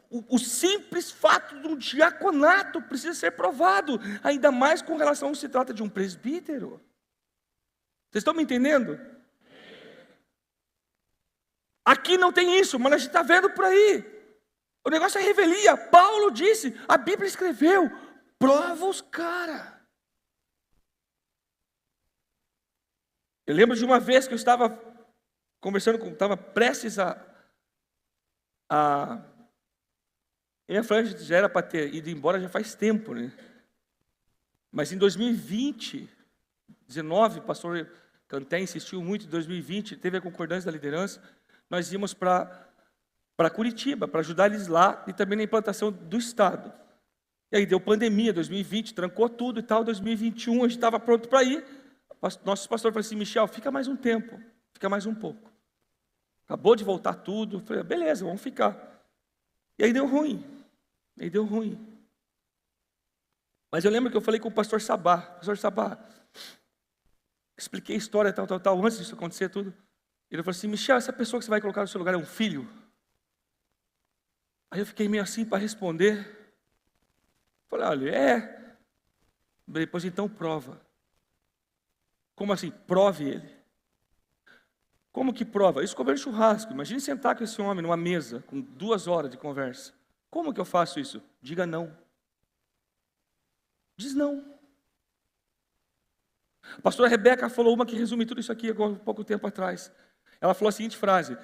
O simples fato de um diaconato precisa ser provado, ainda mais com relação a se trata de um presbítero. Vocês estão me entendendo? Aqui não tem isso, mas a gente está vendo por aí. O negócio é revelia. Paulo disse, a Bíblia escreveu, prova os caras. Eu lembro de uma vez que eu estava conversando estava prestes a eu ia falar, já era para ter ido embora já faz tempo, né? Mas em 2020, 19, o pastor Canté insistiu muito, em 2020, teve a concordância da liderança, nós íamos para Curitiba, para ajudar eles lá e também na implantação do Estado. E aí deu pandemia, 2020, trancou tudo e tal, 2021 a gente estava pronto para ir. Nosso pastor falou assim, Michel, fica mais um tempo, fica mais um pouco. Acabou de voltar tudo, eu falei, beleza, vamos ficar. E aí deu ruim. Mas eu lembro que eu falei com o pastor Sabá, expliquei a história, tal, antes disso acontecer tudo. Ele falou assim, Michel, essa pessoa que você vai colocar no seu lugar é um filho? Aí eu fiquei meio assim para responder. Falei, olha, é. Depois então prova. Como assim? Prove ele. Como que prova? Isso comer churrasco. Imagine sentar com esse homem numa mesa, com 2 horas de conversa. Como que eu faço isso? Diga não. Diz não. A pastora Rebeca falou uma que resume tudo isso aqui há pouco tempo atrás. Ela falou a seguinte frase: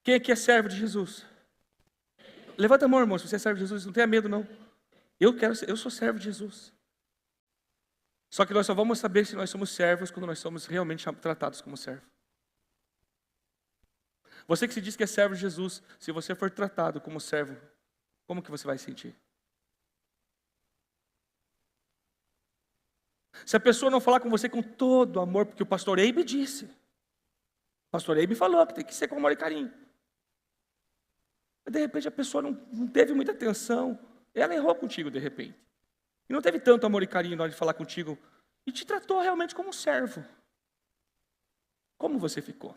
quem aqui é servo de Jesus? Levanta a mão, irmão, se você é servo de Jesus, não tenha medo não. Eu sou servo de Jesus. Só que nós só vamos saber se nós somos servos quando nós somos realmente tratados como servo. Você que se diz que é servo de Jesus, se você for tratado como servo, como que você vai sentir? Se a pessoa não falar com você com todo amor, porque o pastor Eibe disse. O pastor Eibe falou que tem que ser com amor e carinho. Mas de repente a pessoa não teve muita atenção. Ela errou contigo de repente. E não teve tanto amor e carinho na hora de falar contigo. E te tratou realmente como um servo. Como você ficou?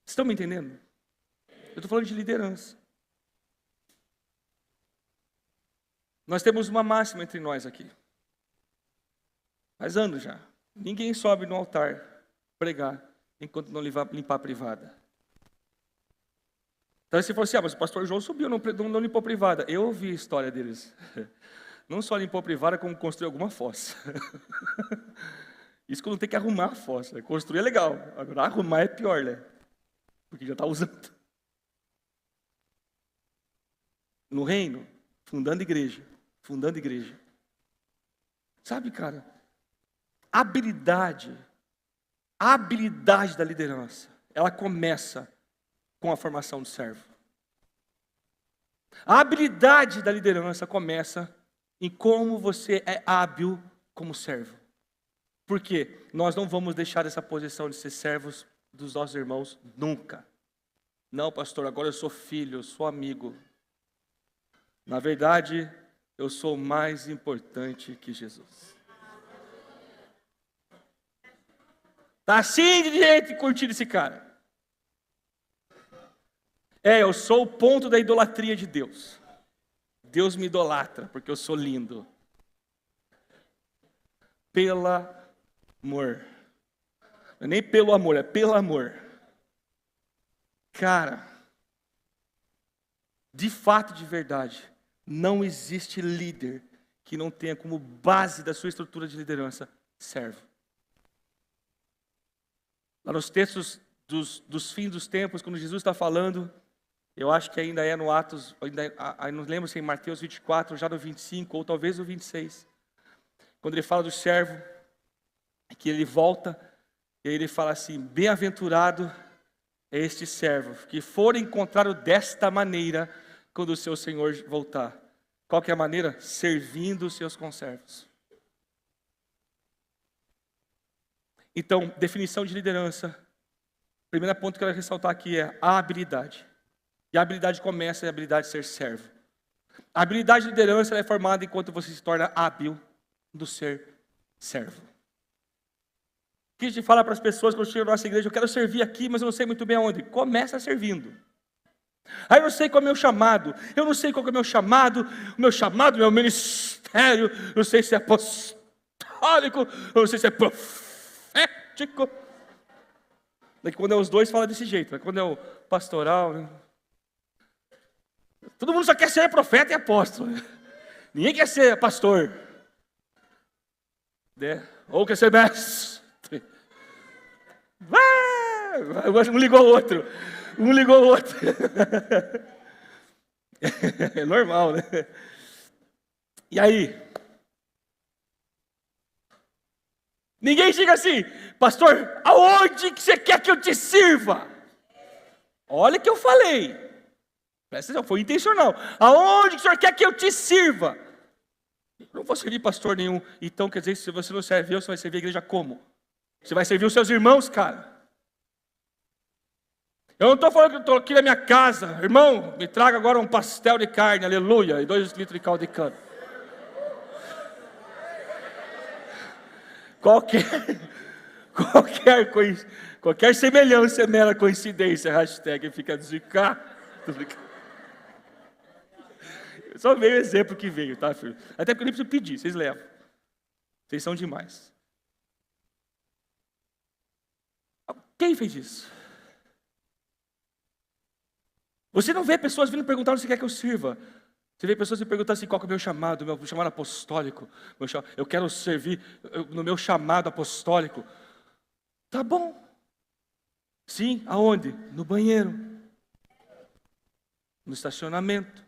Vocês estão me entendendo? Eu estou falando de liderança. Nós temos uma máxima entre nós aqui. Faz anos já. Ninguém sobe no altar pregar enquanto não limpar a privada. Então você falou assim, mas o pastor João subiu, não limpou a privada. Eu ouvi a história deles. Não só limpou a privada, como construiu alguma fossa. Isso quando tem que arrumar a fossa. Construir é legal, agora arrumar é pior, né? Porque já está usando. No reino, fundando igreja. Sabe, cara, a habilidade da liderança, ela começa com a formação do servo. A habilidade da liderança começa em como você é hábil como servo. Por quê? Nós não vamos deixar essa posição de ser servos dos nossos irmãos nunca. Não, pastor, agora eu sou filho, eu sou amigo. Na verdade, eu sou mais importante que Jesus. Tá assim de gente curtindo esse cara. Eu sou o ponto da idolatria de Deus. Deus me idolatra porque eu sou lindo. Pelo amor. Não é nem pelo amor, é pelo amor. Cara, de fato, de verdade, não existe líder que não tenha como base da sua estrutura de liderança servo. Lá nos textos dos fins dos tempos, quando Jesus está falando, eu acho que ainda é no Atos, não lembro se é em Mateus 24, já no 25, ou talvez no 26. Quando ele fala do servo, que ele volta, e aí ele fala assim, bem-aventurado é este servo, que for encontrado desta maneira, quando o seu Senhor voltar. Qual que é a maneira? Servindo os seus conservos. Então, definição de liderança. Primeiro ponto que eu quero ressaltar aqui é a habilidade. E a habilidade começa a habilidade de ser servo. A habilidade de liderança é formada enquanto você se torna hábil do ser servo. O que a gente fala para as pessoas quando chegam na nossa igreja, eu quero servir aqui, mas eu não sei muito bem aonde. Começa servindo. Aí eu não sei qual é o meu chamado. Eu não sei qual é o meu chamado. O meu chamado, meu ministério. Eu não sei se é apostólico. Eu não sei se é profético. Daqui quando é os dois, fala desse jeito. Mas quando é o pastoral, né? Todo mundo só quer ser profeta e apóstolo. Ninguém quer ser pastor. Né? Ou quer ser mestre. Um ligou o outro. Um ligou o outro. É normal, né? E aí? Ninguém chega assim, pastor, aonde que você quer que eu te sirva? Olha o que eu falei. Presta atenção, foi intencional. Aonde que o senhor quer que eu te sirva? Eu não vou servir pastor nenhum. Então, quer dizer, se você não serve eu, você vai servir a igreja como? Você vai servir os seus irmãos, cara. Eu não estou falando que eu estou aqui na minha casa. Irmão, me traga agora um pastel de carne, aleluia, e 2 litros de caldo de cana. Qualquer semelhança é mera coincidência. Hashtag fica desvicar. Só veio o exemplo que veio, tá, filho? Até porque eu nem preciso pedir, vocês levam. Vocês são demais. Quem fez isso? Você não vê pessoas vindo perguntar onde você quer que eu sirva. Você vê pessoas me perguntando assim, qual que é o meu chamado apostólico. Eu quero servir no meu chamado apostólico. Tá bom. Sim, aonde? No banheiro. No estacionamento.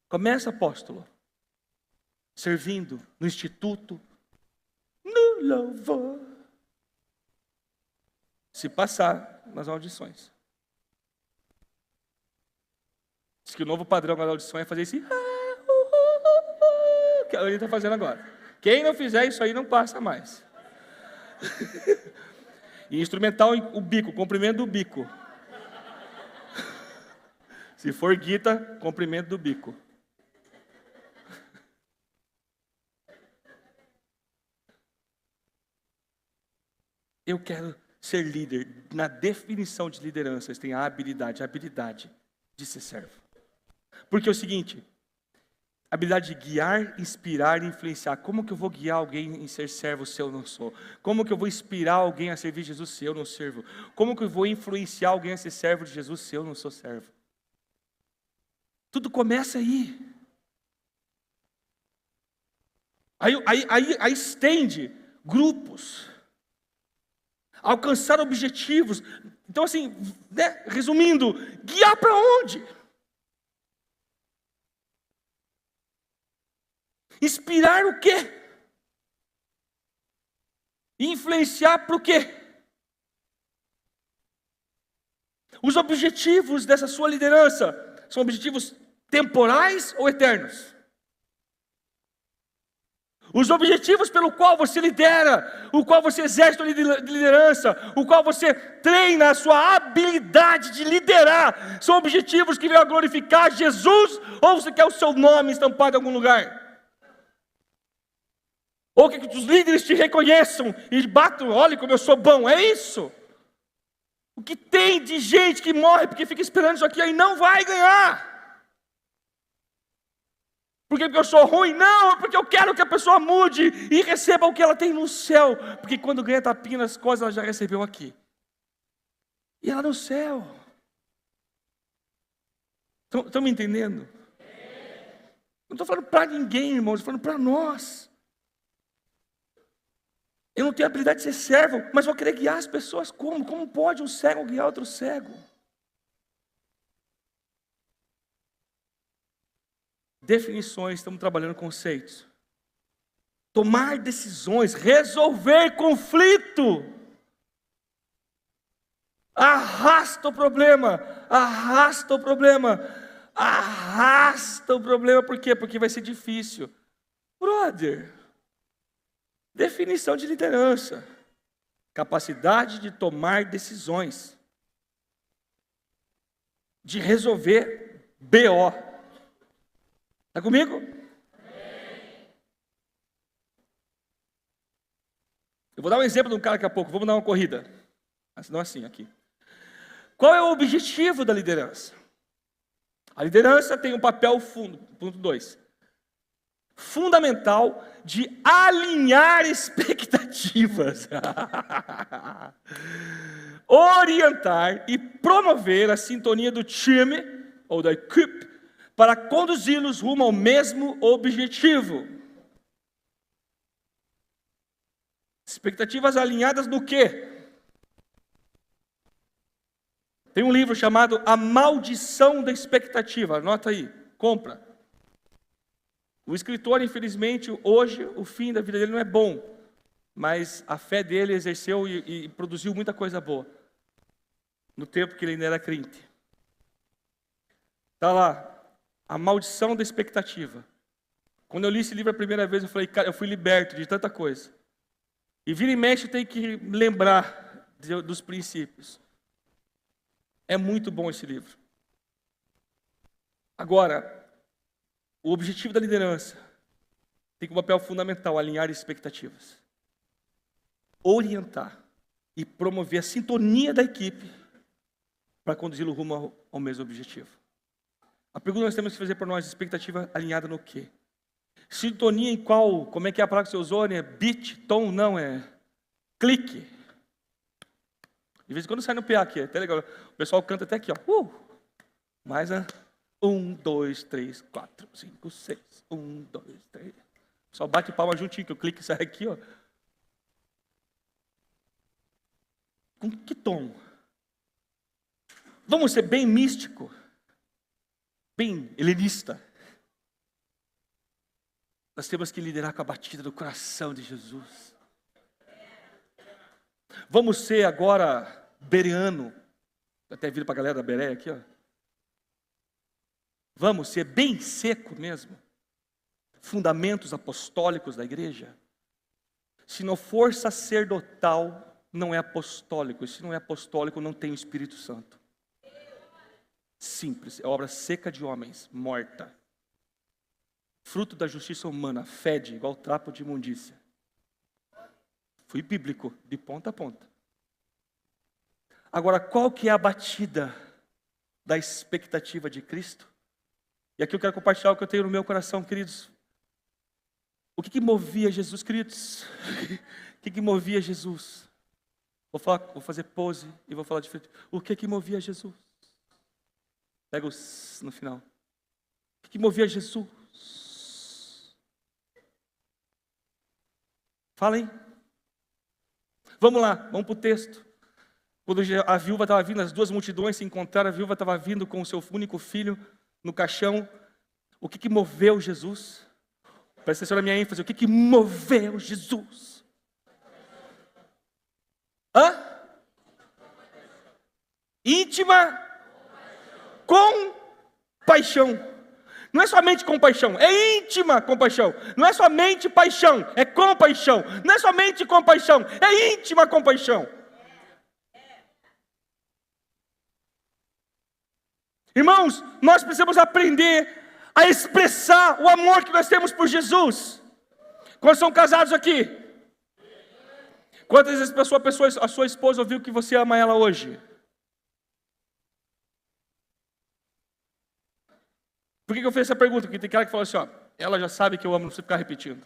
Começa, apóstolo. Servindo no instituto. No louvor. Se passar nas audições. Diz que o novo padrão da audição é fazer esse que a Ana está fazendo agora. Quem não fizer isso aí não passa mais. E instrumental, o bico, comprimento do bico. Se for guita, comprimento do bico. Eu quero ser líder. Na definição de liderança, tem a habilidade de ser servo. Porque é o seguinte, habilidade de guiar, inspirar e influenciar. Como que eu vou guiar alguém em ser servo se eu não sou? Como que eu vou inspirar alguém a servir Jesus se eu não servo? Como que eu vou influenciar alguém a ser servo de Jesus se eu não sou servo? Tudo começa aí. Aí estende grupos. Alcançar objetivos. Então assim, né, resumindo, guiar para onde? Inspirar o quê? Influenciar para o quê? Os objetivos dessa sua liderança são objetivos temporais ou eternos? Os objetivos pelo qual você lidera, o qual você exerce a liderança, o qual você treina a sua habilidade de liderar, são objetivos que vão glorificar Jesus, ou você quer o seu nome estampado em algum lugar? Ou que os líderes te reconheçam e batam, olha como eu sou bom, é isso? O que tem de gente que morre porque fica esperando isso aqui e não vai ganhar? Porque eu sou ruim? Não, é porque eu quero que a pessoa mude e receba o que ela tem no céu. Porque quando ganha tapinha nas coisas, ela já recebeu aqui. E ela no céu. Estão me entendendo? Não estou falando para ninguém, irmãos, estou falando para nós. Eu não tenho a habilidade de ser servo, mas vou querer guiar as pessoas como? Como pode um cego guiar outro cego? Definições, estamos trabalhando conceitos. Tomar decisões, resolver conflito. Arrasta o problema, arrasta o problema, arrasta o problema. Por quê? Porque vai ser difícil. Brother, definição de liderança. Capacidade de tomar decisões. De resolver BO. Está comigo? Eu vou dar um exemplo de um cara daqui a pouco. Vamos dar uma corrida. Mas não assim, aqui. Qual é o objetivo da liderança? A liderança tem um papel ponto 2. Fundamental de alinhar expectativas. orientar e promover a sintonia do time, ou da equipe, para conduzi-los rumo ao mesmo objetivo. Expectativas alinhadas no quê? Tem um livro chamado A Maldição da Expectativa, anota aí, compra. O escritor, infelizmente, hoje, o fim da vida dele não é bom, mas a fé dele exerceu e produziu muita coisa boa, no tempo que ele ainda era crente. Está lá, A Maldição da Expectativa. Quando eu li esse livro a primeira vez, eu falei, cara, eu fui liberto de tanta coisa. E vira e mexe, eu tenho que lembrar dos princípios. É muito bom esse livro. Agora, o objetivo da liderança tem como papel fundamental alinhar expectativas, orientar e promover a sintonia da equipe para conduzi-lo rumo ao mesmo objetivo. A pergunta que nós temos que fazer para nós, expectativa alinhada no quê? Sintonia em qual, como é que é a palavra que você usou, né? Beat, tom, não, é clique. De vez em quando sai no PA aqui, é até legal. O pessoal canta até aqui, ó. Mais 1, 2, 3, 4, 5, 6. 1, 2, 3. Só bate palma juntinho, que o clique sai aqui, ó. Com que tom? Vamos ser bem místico, bem helenista. Nós temos que liderar com a batida do coração de Jesus. Vamos ser agora bereano. Até viro para a galera da Bereia aqui, ó. Vamos ser bem seco mesmo. Fundamentos apostólicos da igreja. Se não for sacerdotal, não é apostólico. E se não é apostólico, não tem o Espírito Santo. Simples, é obra seca de homens, morta. Fruto da justiça humana, fede, igual trapo de imundícia. Fui bíblico, de ponta a ponta. Agora, qual que é a batida da expectativa de Cristo? E aqui eu quero compartilhar o que eu tenho no meu coração, queridos. O que movia Jesus, queridos? O que movia Jesus? Vou fazer pose e vou falar de frente. O que movia Jesus? Pega os no final. O que movia Jesus? Falem. Vamos lá, vamos para o texto. Quando a viúva estava vindo, as duas multidões se encontraram, a viúva estava vindo com o seu único filho no caixão. O que moveu Jesus? Presta atenção na minha ênfase. O que moveu Jesus? Íntima compaixão. Não é somente compaixão, é íntima compaixão. Não é somente paixão, é compaixão. Não é somente compaixão, é íntima compaixão. Irmãos, nós precisamos aprender a expressar o amor que nós temos por Jesus. Quantos são casados aqui? Quantas vezes a sua esposa ouviu que você ama ela hoje? Por que eu fiz essa pergunta? Porque tem cara que fala assim, ó, ela já sabe que eu amo, não precisa ficar repetindo.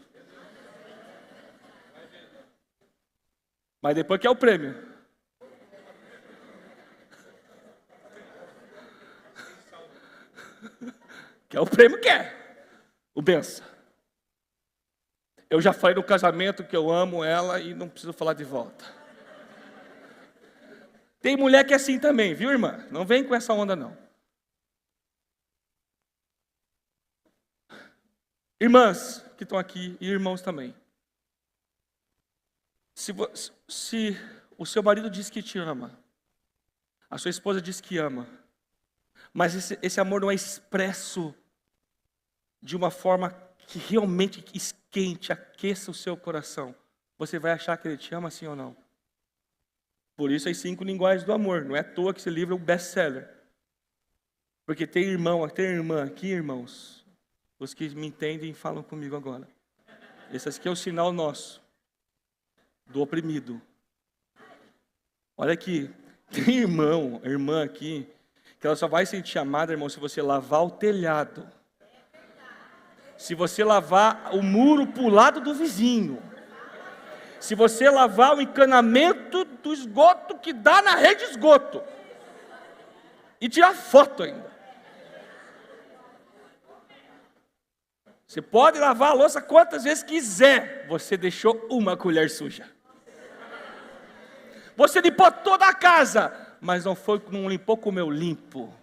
Mas depois quer o prêmio. Quer o prêmio, quer. O benção. Eu já falei no casamento que eu amo ela e não preciso falar de volta. Tem mulher que é assim também, viu, irmã? Não vem com essa onda, não. Irmãs que estão aqui e irmãos também. Se o seu marido diz que te ama, a sua esposa diz que ama, mas esse amor não é expresso de uma forma que realmente esquente, aqueça o seu coração, você vai achar que ele te ama, sim ou não? Por isso as 5 linguagens do amor. Não é à toa que esse livro é um best-seller. Porque tem irmão, tem irmã aqui, irmãos. Os que me entendem falam comigo agora. Esse aqui é o sinal nosso, do oprimido. Olha aqui, tem irmã aqui, que ela só vai sentir amada, irmão, se você lavar o telhado. Se você lavar o muro para o lado do vizinho. Se você lavar o encanamento do esgoto que dá na rede de esgoto. E tirar foto ainda. Você pode lavar a louça quantas vezes quiser. Você deixou uma colher suja. Você limpou toda a casa, mas não limpou como eu limpo.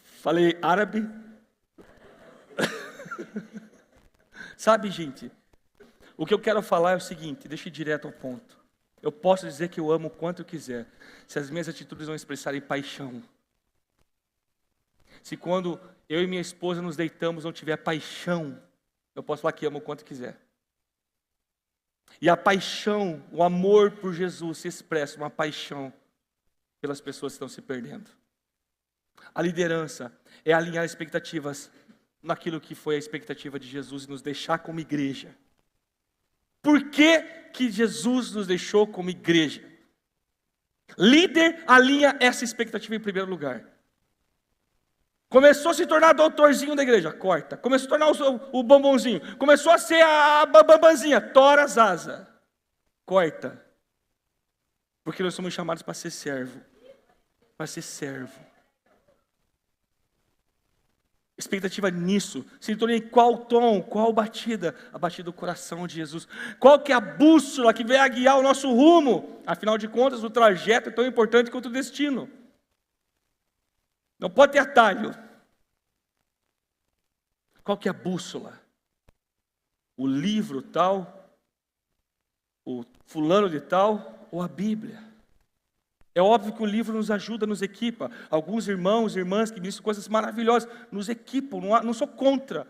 Falei árabe? Sabe, gente, o que eu quero falar é o seguinte, deixa eu ir direto ao ponto. Eu posso dizer que eu amo o quanto eu quiser, se as minhas atitudes não expressarem paixão. Se quando eu e minha esposa nos deitamos não tiver paixão, eu posso falar que amo o quanto quiser. E a paixão, o amor por Jesus se expressa, uma paixão pelas pessoas que estão se perdendo. A liderança é alinhar expectativas naquilo que foi a expectativa de Jesus e nos deixar como igreja. Por que que Jesus nos deixou como igreja? Líder alinha essa expectativa em primeiro lugar. Começou a se tornar doutorzinho da igreja, corta. Começou a tornar o bombonzinho. Começou a ser a bambanzinha, tora as asas, corta. Porque nós somos chamados para ser servo. Para ser servo. Expectativa nisso. Se torna em qual tom, qual batida? A batida do coração de Jesus. Qual que é a bússola que vai guiar o nosso rumo? Afinal de contas, o trajeto é tão importante quanto o destino. Não pode ter atalho. Qual que é a bússola? O livro tal, o fulano de tal, ou a Bíblia? É óbvio que o livro nos ajuda, nos equipa. Alguns irmãos e irmãs que dizem coisas maravilhosas, nos equipam, não sou contra.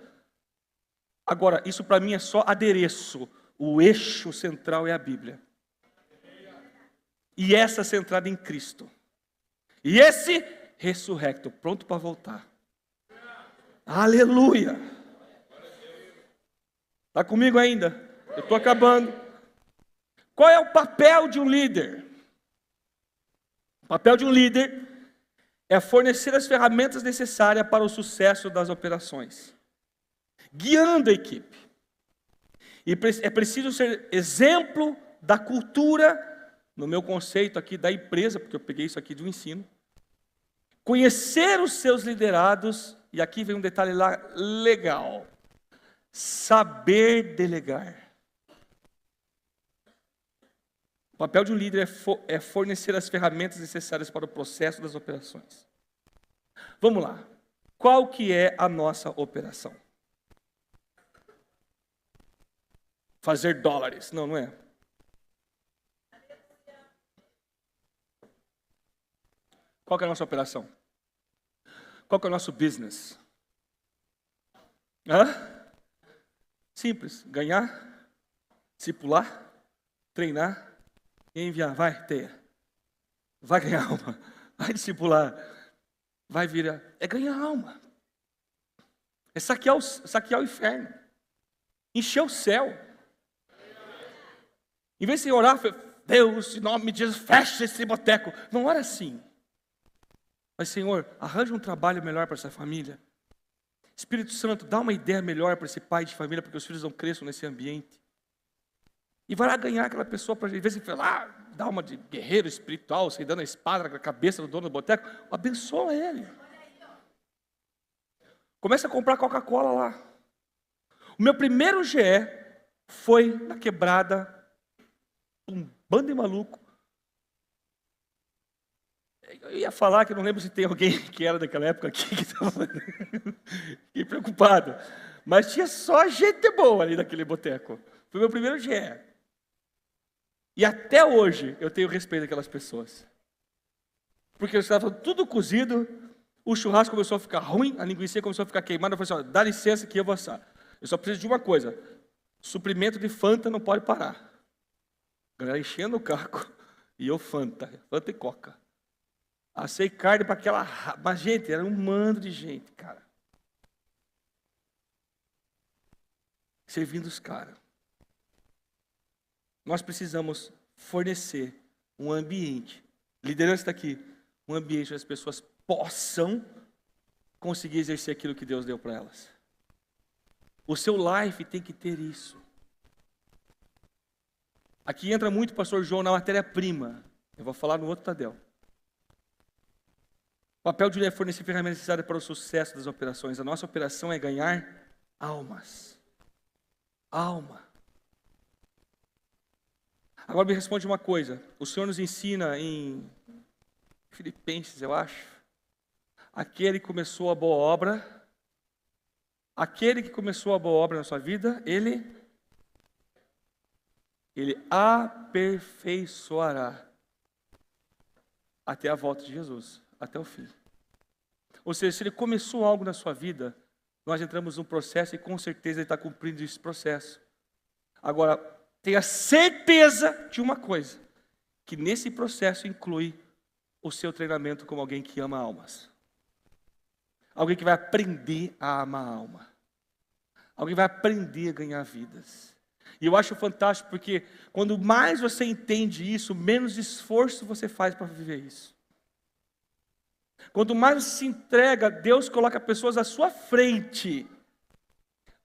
Agora, isso para mim é só adereço. O eixo central é a Bíblia. E essa centrada em Cristo. E esse ressurrecto, pronto para voltar. Aleluia! Está comigo ainda? Eu estou acabando. Qual é o papel de um líder? O papel de um líder é fornecer as ferramentas necessárias para o sucesso das operações, guiando a equipe. E é preciso ser exemplo da cultura, no meu conceito aqui da empresa, porque eu peguei isso aqui do ensino. Conhecer os seus liderados, e aqui vem um detalhe lá legal, saber delegar. O papel de um líder é fornecer as ferramentas necessárias para o processo das operações. Vamos lá. Qual que é a nossa operação? Fazer dólares. Não, não é. Qual que é a nossa operação? Qual que é o nosso business? Simples. Ganhar, discipular, treinar e enviar. Vai, Teia. Vai ganhar alma. Vai discipular. Vai virar. É ganhar alma. É saquear o inferno. Encher o céu. Em vez de orar, Deus, em nome de Jesus, fecha esse boteco. Não ora assim. Mas, Senhor, arranja um trabalho melhor para essa família. Espírito Santo, dá uma ideia melhor para esse pai de família, para que os filhos não cresçam nesse ambiente. E vai lá ganhar aquela pessoa, para, em vez de lá, dar uma de guerreiro espiritual, sair dando a espada na cabeça do dono do boteco, abençoa ele. Começa a comprar Coca-Cola lá. O meu primeiro GE foi na quebrada, um bando de maluco. Eu ia falar que eu não lembro se tem alguém que era daquela época aqui que estava preocupado. Mas tinha só gente boa ali naquele boteco. Foi meu primeiro GE. E até hoje eu tenho respeito daquelas pessoas. Porque eles estavam tudo cozido, o churrasco começou a ficar ruim, a linguiça começou a ficar queimada. Eu falei assim, dá licença que eu vou assar. Eu só preciso de uma coisa, suprimento de Fanta não pode parar. A galera enchendo o caco, e eu Fanta e Coca. Assei carne para aquela... Mas, gente, era um mando de gente, cara. Servindo os caras. Nós precisamos fornecer um ambiente. Liderança está aqui. Um ambiente onde as pessoas possam conseguir exercer aquilo que Deus deu para elas. O seu life tem que ter isso. Aqui entra muito o pastor João na matéria-prima. Eu vou falar no outro Tadel. O papel de líder é fornecer ferramentas necessárias para o sucesso das operações. A nossa operação é ganhar almas. Alma. Agora me responde uma coisa. O Senhor nos ensina em Filipenses, eu acho. Aquele que começou a boa obra, na sua vida, ele aperfeiçoará até a volta de Jesus, até o fim. Ou seja, se ele começou algo na sua vida, nós entramos num processo e com certeza ele está cumprindo esse processo. Agora, tenha certeza de uma coisa, que nesse processo inclui o seu treinamento como alguém que ama almas. Alguém que vai aprender a amar a alma. Alguém vai aprender a ganhar vidas. E eu acho fantástico porque quando mais você entende isso, menos esforço você faz para viver isso. Quanto mais você se entrega, Deus coloca pessoas à sua frente.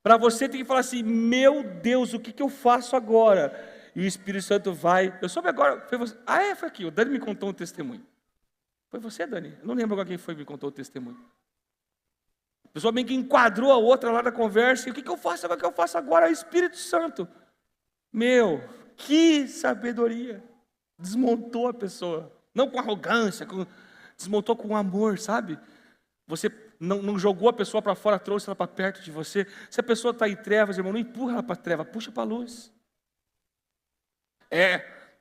Para você ter que falar assim, meu Deus, o que eu faço agora? E o Espírito Santo vai. Eu soube agora, foi você. Foi aqui, o Dani me contou um testemunho. Foi você, Dani? Eu não lembro agora quem foi que me contou o testemunho. A pessoa bem que enquadrou a outra lá na conversa. E o que eu faço agora? O que eu faço agora? É o Espírito Santo. Meu, que sabedoria. Desmontou a pessoa. Não com arrogância, desmontou com amor, sabe? Você não jogou a pessoa para fora, trouxe ela para perto de você. Se a pessoa está em trevas, irmão, não empurra ela para a treva, puxa para a luz.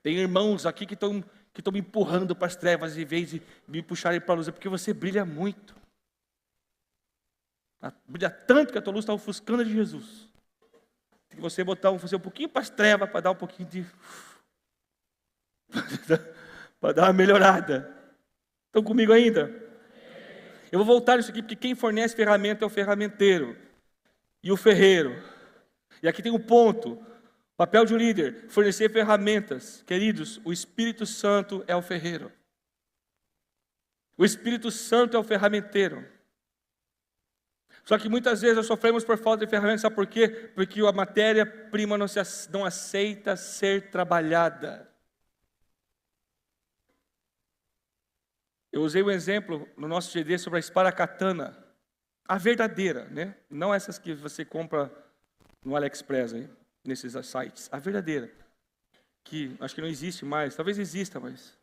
Tem irmãos aqui que estão me empurrando para as trevas em vez de me puxarem para a luz. É porque você brilha muito. Brilha tanto que a tua luz está ofuscando a de Jesus. Tem que você botar você um pouquinho para as trevas, para dar um pouquinho de... para dar uma melhorada. Estão comigo ainda? Eu vou voltar nisso aqui, porque quem fornece ferramenta é o ferramenteiro. E o ferreiro. E aqui tem um ponto. O papel de um líder, fornecer ferramentas. Queridos, o Espírito Santo é o ferreiro. O Espírito Santo é o ferramenteiro. Só que muitas vezes nós sofremos por falta de ferramentas, sabe por quê? Porque a matéria-prima não aceita ser trabalhada. Eu usei um exemplo no nosso GD sobre a espada katana, a verdadeira, né? Não essas que você compra no AliExpress, hein? Nesses sites, a verdadeira, que acho que não existe mais, talvez exista, mas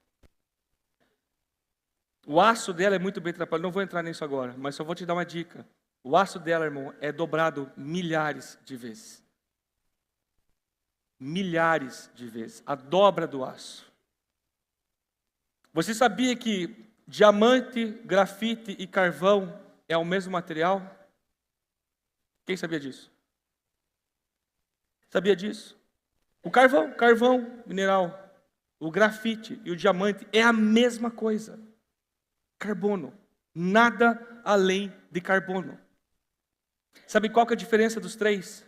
o aço dela é muito bem trabalhado. Não vou entrar nisso agora, mas só vou te dar uma dica. O aço dela, irmão, é dobrado milhares de vezes. Milhares de vezes. A dobra do aço. Você sabia que diamante, grafite e carvão é o mesmo material? Quem sabia disso? Sabia disso? O carvão mineral, o grafite e o diamante é a mesma coisa. Carbono. Nada além de carbono. Sabe qual que é a diferença dos três?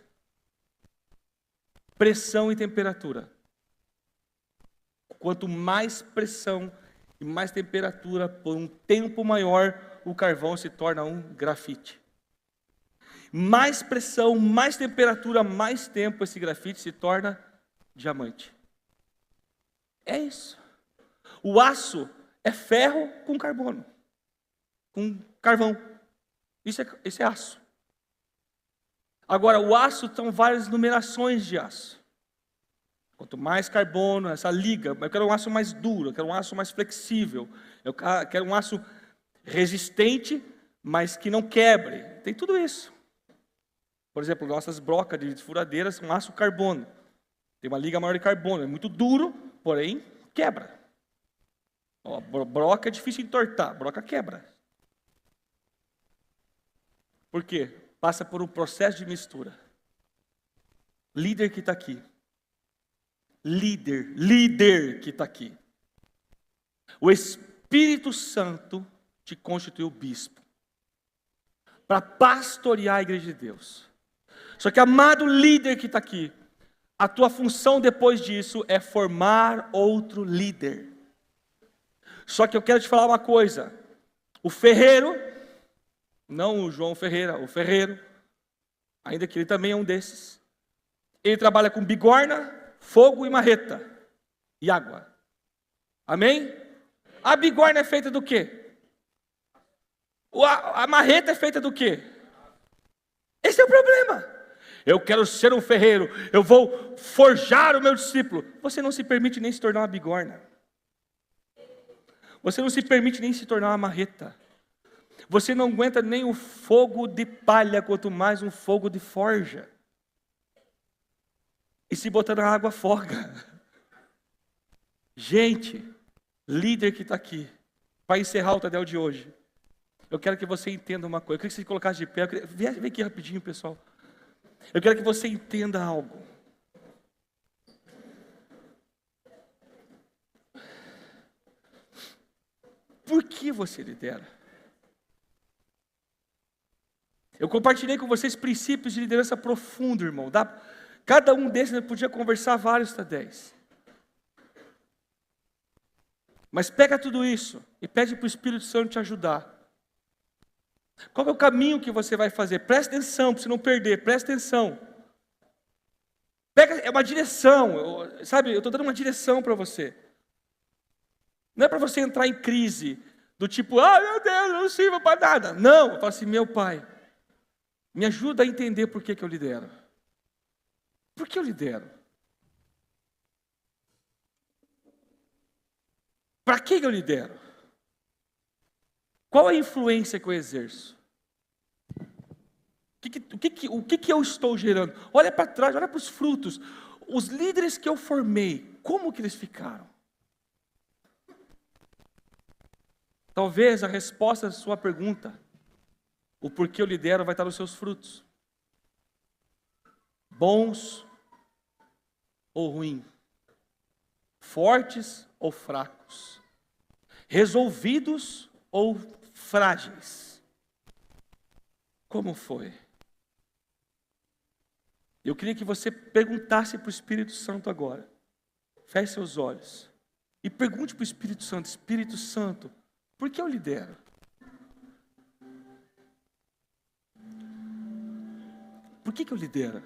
Pressão e temperatura. Quanto mais pressão e mais temperatura, por um tempo maior, o carvão se torna um grafite. Mais pressão, mais temperatura, mais tempo, esse grafite se torna diamante. É isso. O aço é ferro com carbono, com carvão. Isso é aço. Agora, o aço são várias numerações de aço. Quanto mais carbono, essa liga, eu quero um aço mais duro, eu quero um aço mais flexível, eu quero um aço resistente, mas que não quebre. Tem tudo isso. Por exemplo, nossas brocas de furadeira são aço carbono. Tem uma liga maior de carbono, é muito duro, porém quebra. Broca é difícil de entortar, broca quebra. Por quê? Passa por um processo de mistura. Líder que está aqui. Líder que está aqui. O Espírito Santo te constituiu bispo para pastorear a igreja de Deus. Só que, amado líder que está aqui, a tua função depois disso é formar outro líder. Só que eu quero te falar uma coisa. O ferreiro Não o João Ferreira, o ferreiro, ainda que ele também é um desses. Ele trabalha com bigorna, fogo e marreta, e água. Amém? A bigorna é feita do quê? A marreta é feita do quê? Esse é o problema. Eu quero ser um ferreiro, eu vou forjar o meu discípulo. Você não se permite nem se tornar uma bigorna. Você não se permite nem se tornar uma marreta. Você não aguenta nem o fogo de palha, quanto mais um fogo de forja. E se botar na água, afoga. Gente, líder que está aqui, para encerrar o Tadel de hoje, eu quero que você entenda uma coisa. Eu queria que você colocasse de pé. Vem aqui rapidinho, pessoal. Eu quero que você entenda algo. Por que você lidera? Eu compartilhei com vocês princípios de liderança profundo, irmão. Cada um desses eu podia conversar vários Tadéis. Mas pega tudo isso e pede para o Espírito Santo te ajudar. Qual é o caminho que você vai fazer? Presta atenção, para você não perder, presta atenção. É uma direção, sabe? Eu estou dando uma direção para você. Não é para você entrar em crise, do tipo, meu Deus, eu não sirvo para nada. Não, eu falo assim, meu Pai, me ajuda a entender por que eu lidero. Por que eu lidero? Para que eu lidero? Qual a influência que eu exerço? O que eu estou gerando? Olha para trás, olha para os frutos. Os líderes que eu formei, como que eles ficaram? Talvez a resposta à sua pergunta, o porquê eu lidero, vai estar nos seus frutos. Bons ou ruins? Fortes ou fracos? Resolvidos ou frágeis? Como foi? Eu queria que você perguntasse para o Espírito Santo agora. Feche seus olhos. E pergunte para o Espírito Santo, Espírito Santo, por que eu lidero? Por que eu lidero?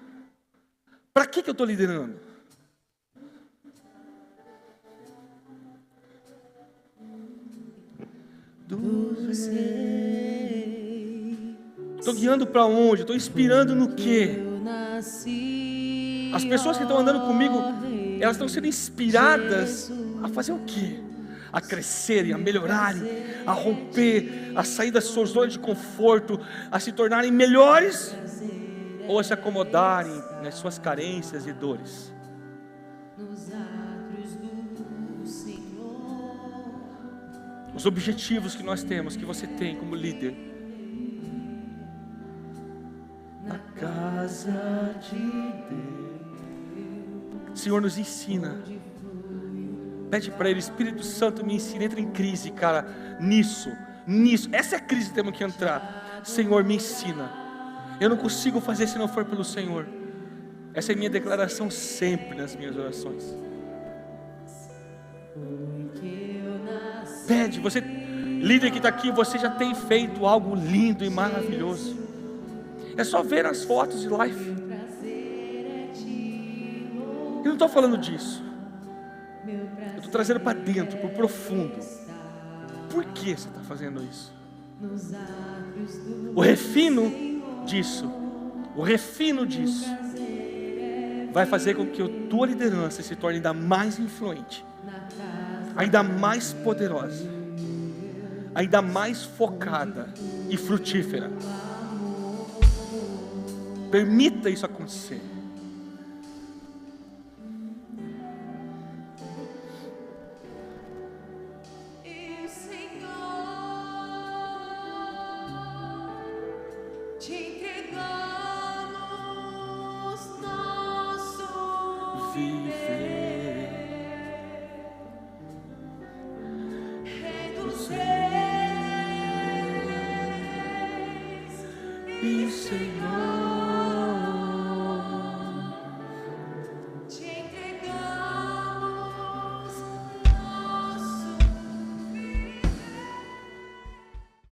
Para que eu estou liderando? Estou guiando para onde? Estou inspirando no quê? As pessoas que estão andando comigo, elas estão sendo inspiradas a fazer o quê? A crescerem, a melhorarem, a romper, a sair das suas zonas de conforto, a se tornarem melhores, ou a se acomodarem nas suas carências e dores. Os objetivos que nós temos, que você tem como líder. Na casa de Deus. Senhor, nos ensina. Pede para Ele, Espírito Santo, me ensina. Entra em crise, cara, nisso. Essa é a crise que temos que entrar. Senhor, me ensina. Eu não consigo fazer se não for pelo Senhor. Essa é a minha declaração sempre nas minhas orações. Pede, você, líder que está aqui, você já tem feito algo lindo e maravilhoso. É só ver as fotos de life. Eu não estou falando disso. Eu estou trazendo para dentro, para o profundo. Por que você está fazendo isso? O refino disso vai fazer com que a tua liderança se torne ainda mais influente, ainda mais poderosa, ainda mais focada e frutífera. Permita isso acontecer. Senhor,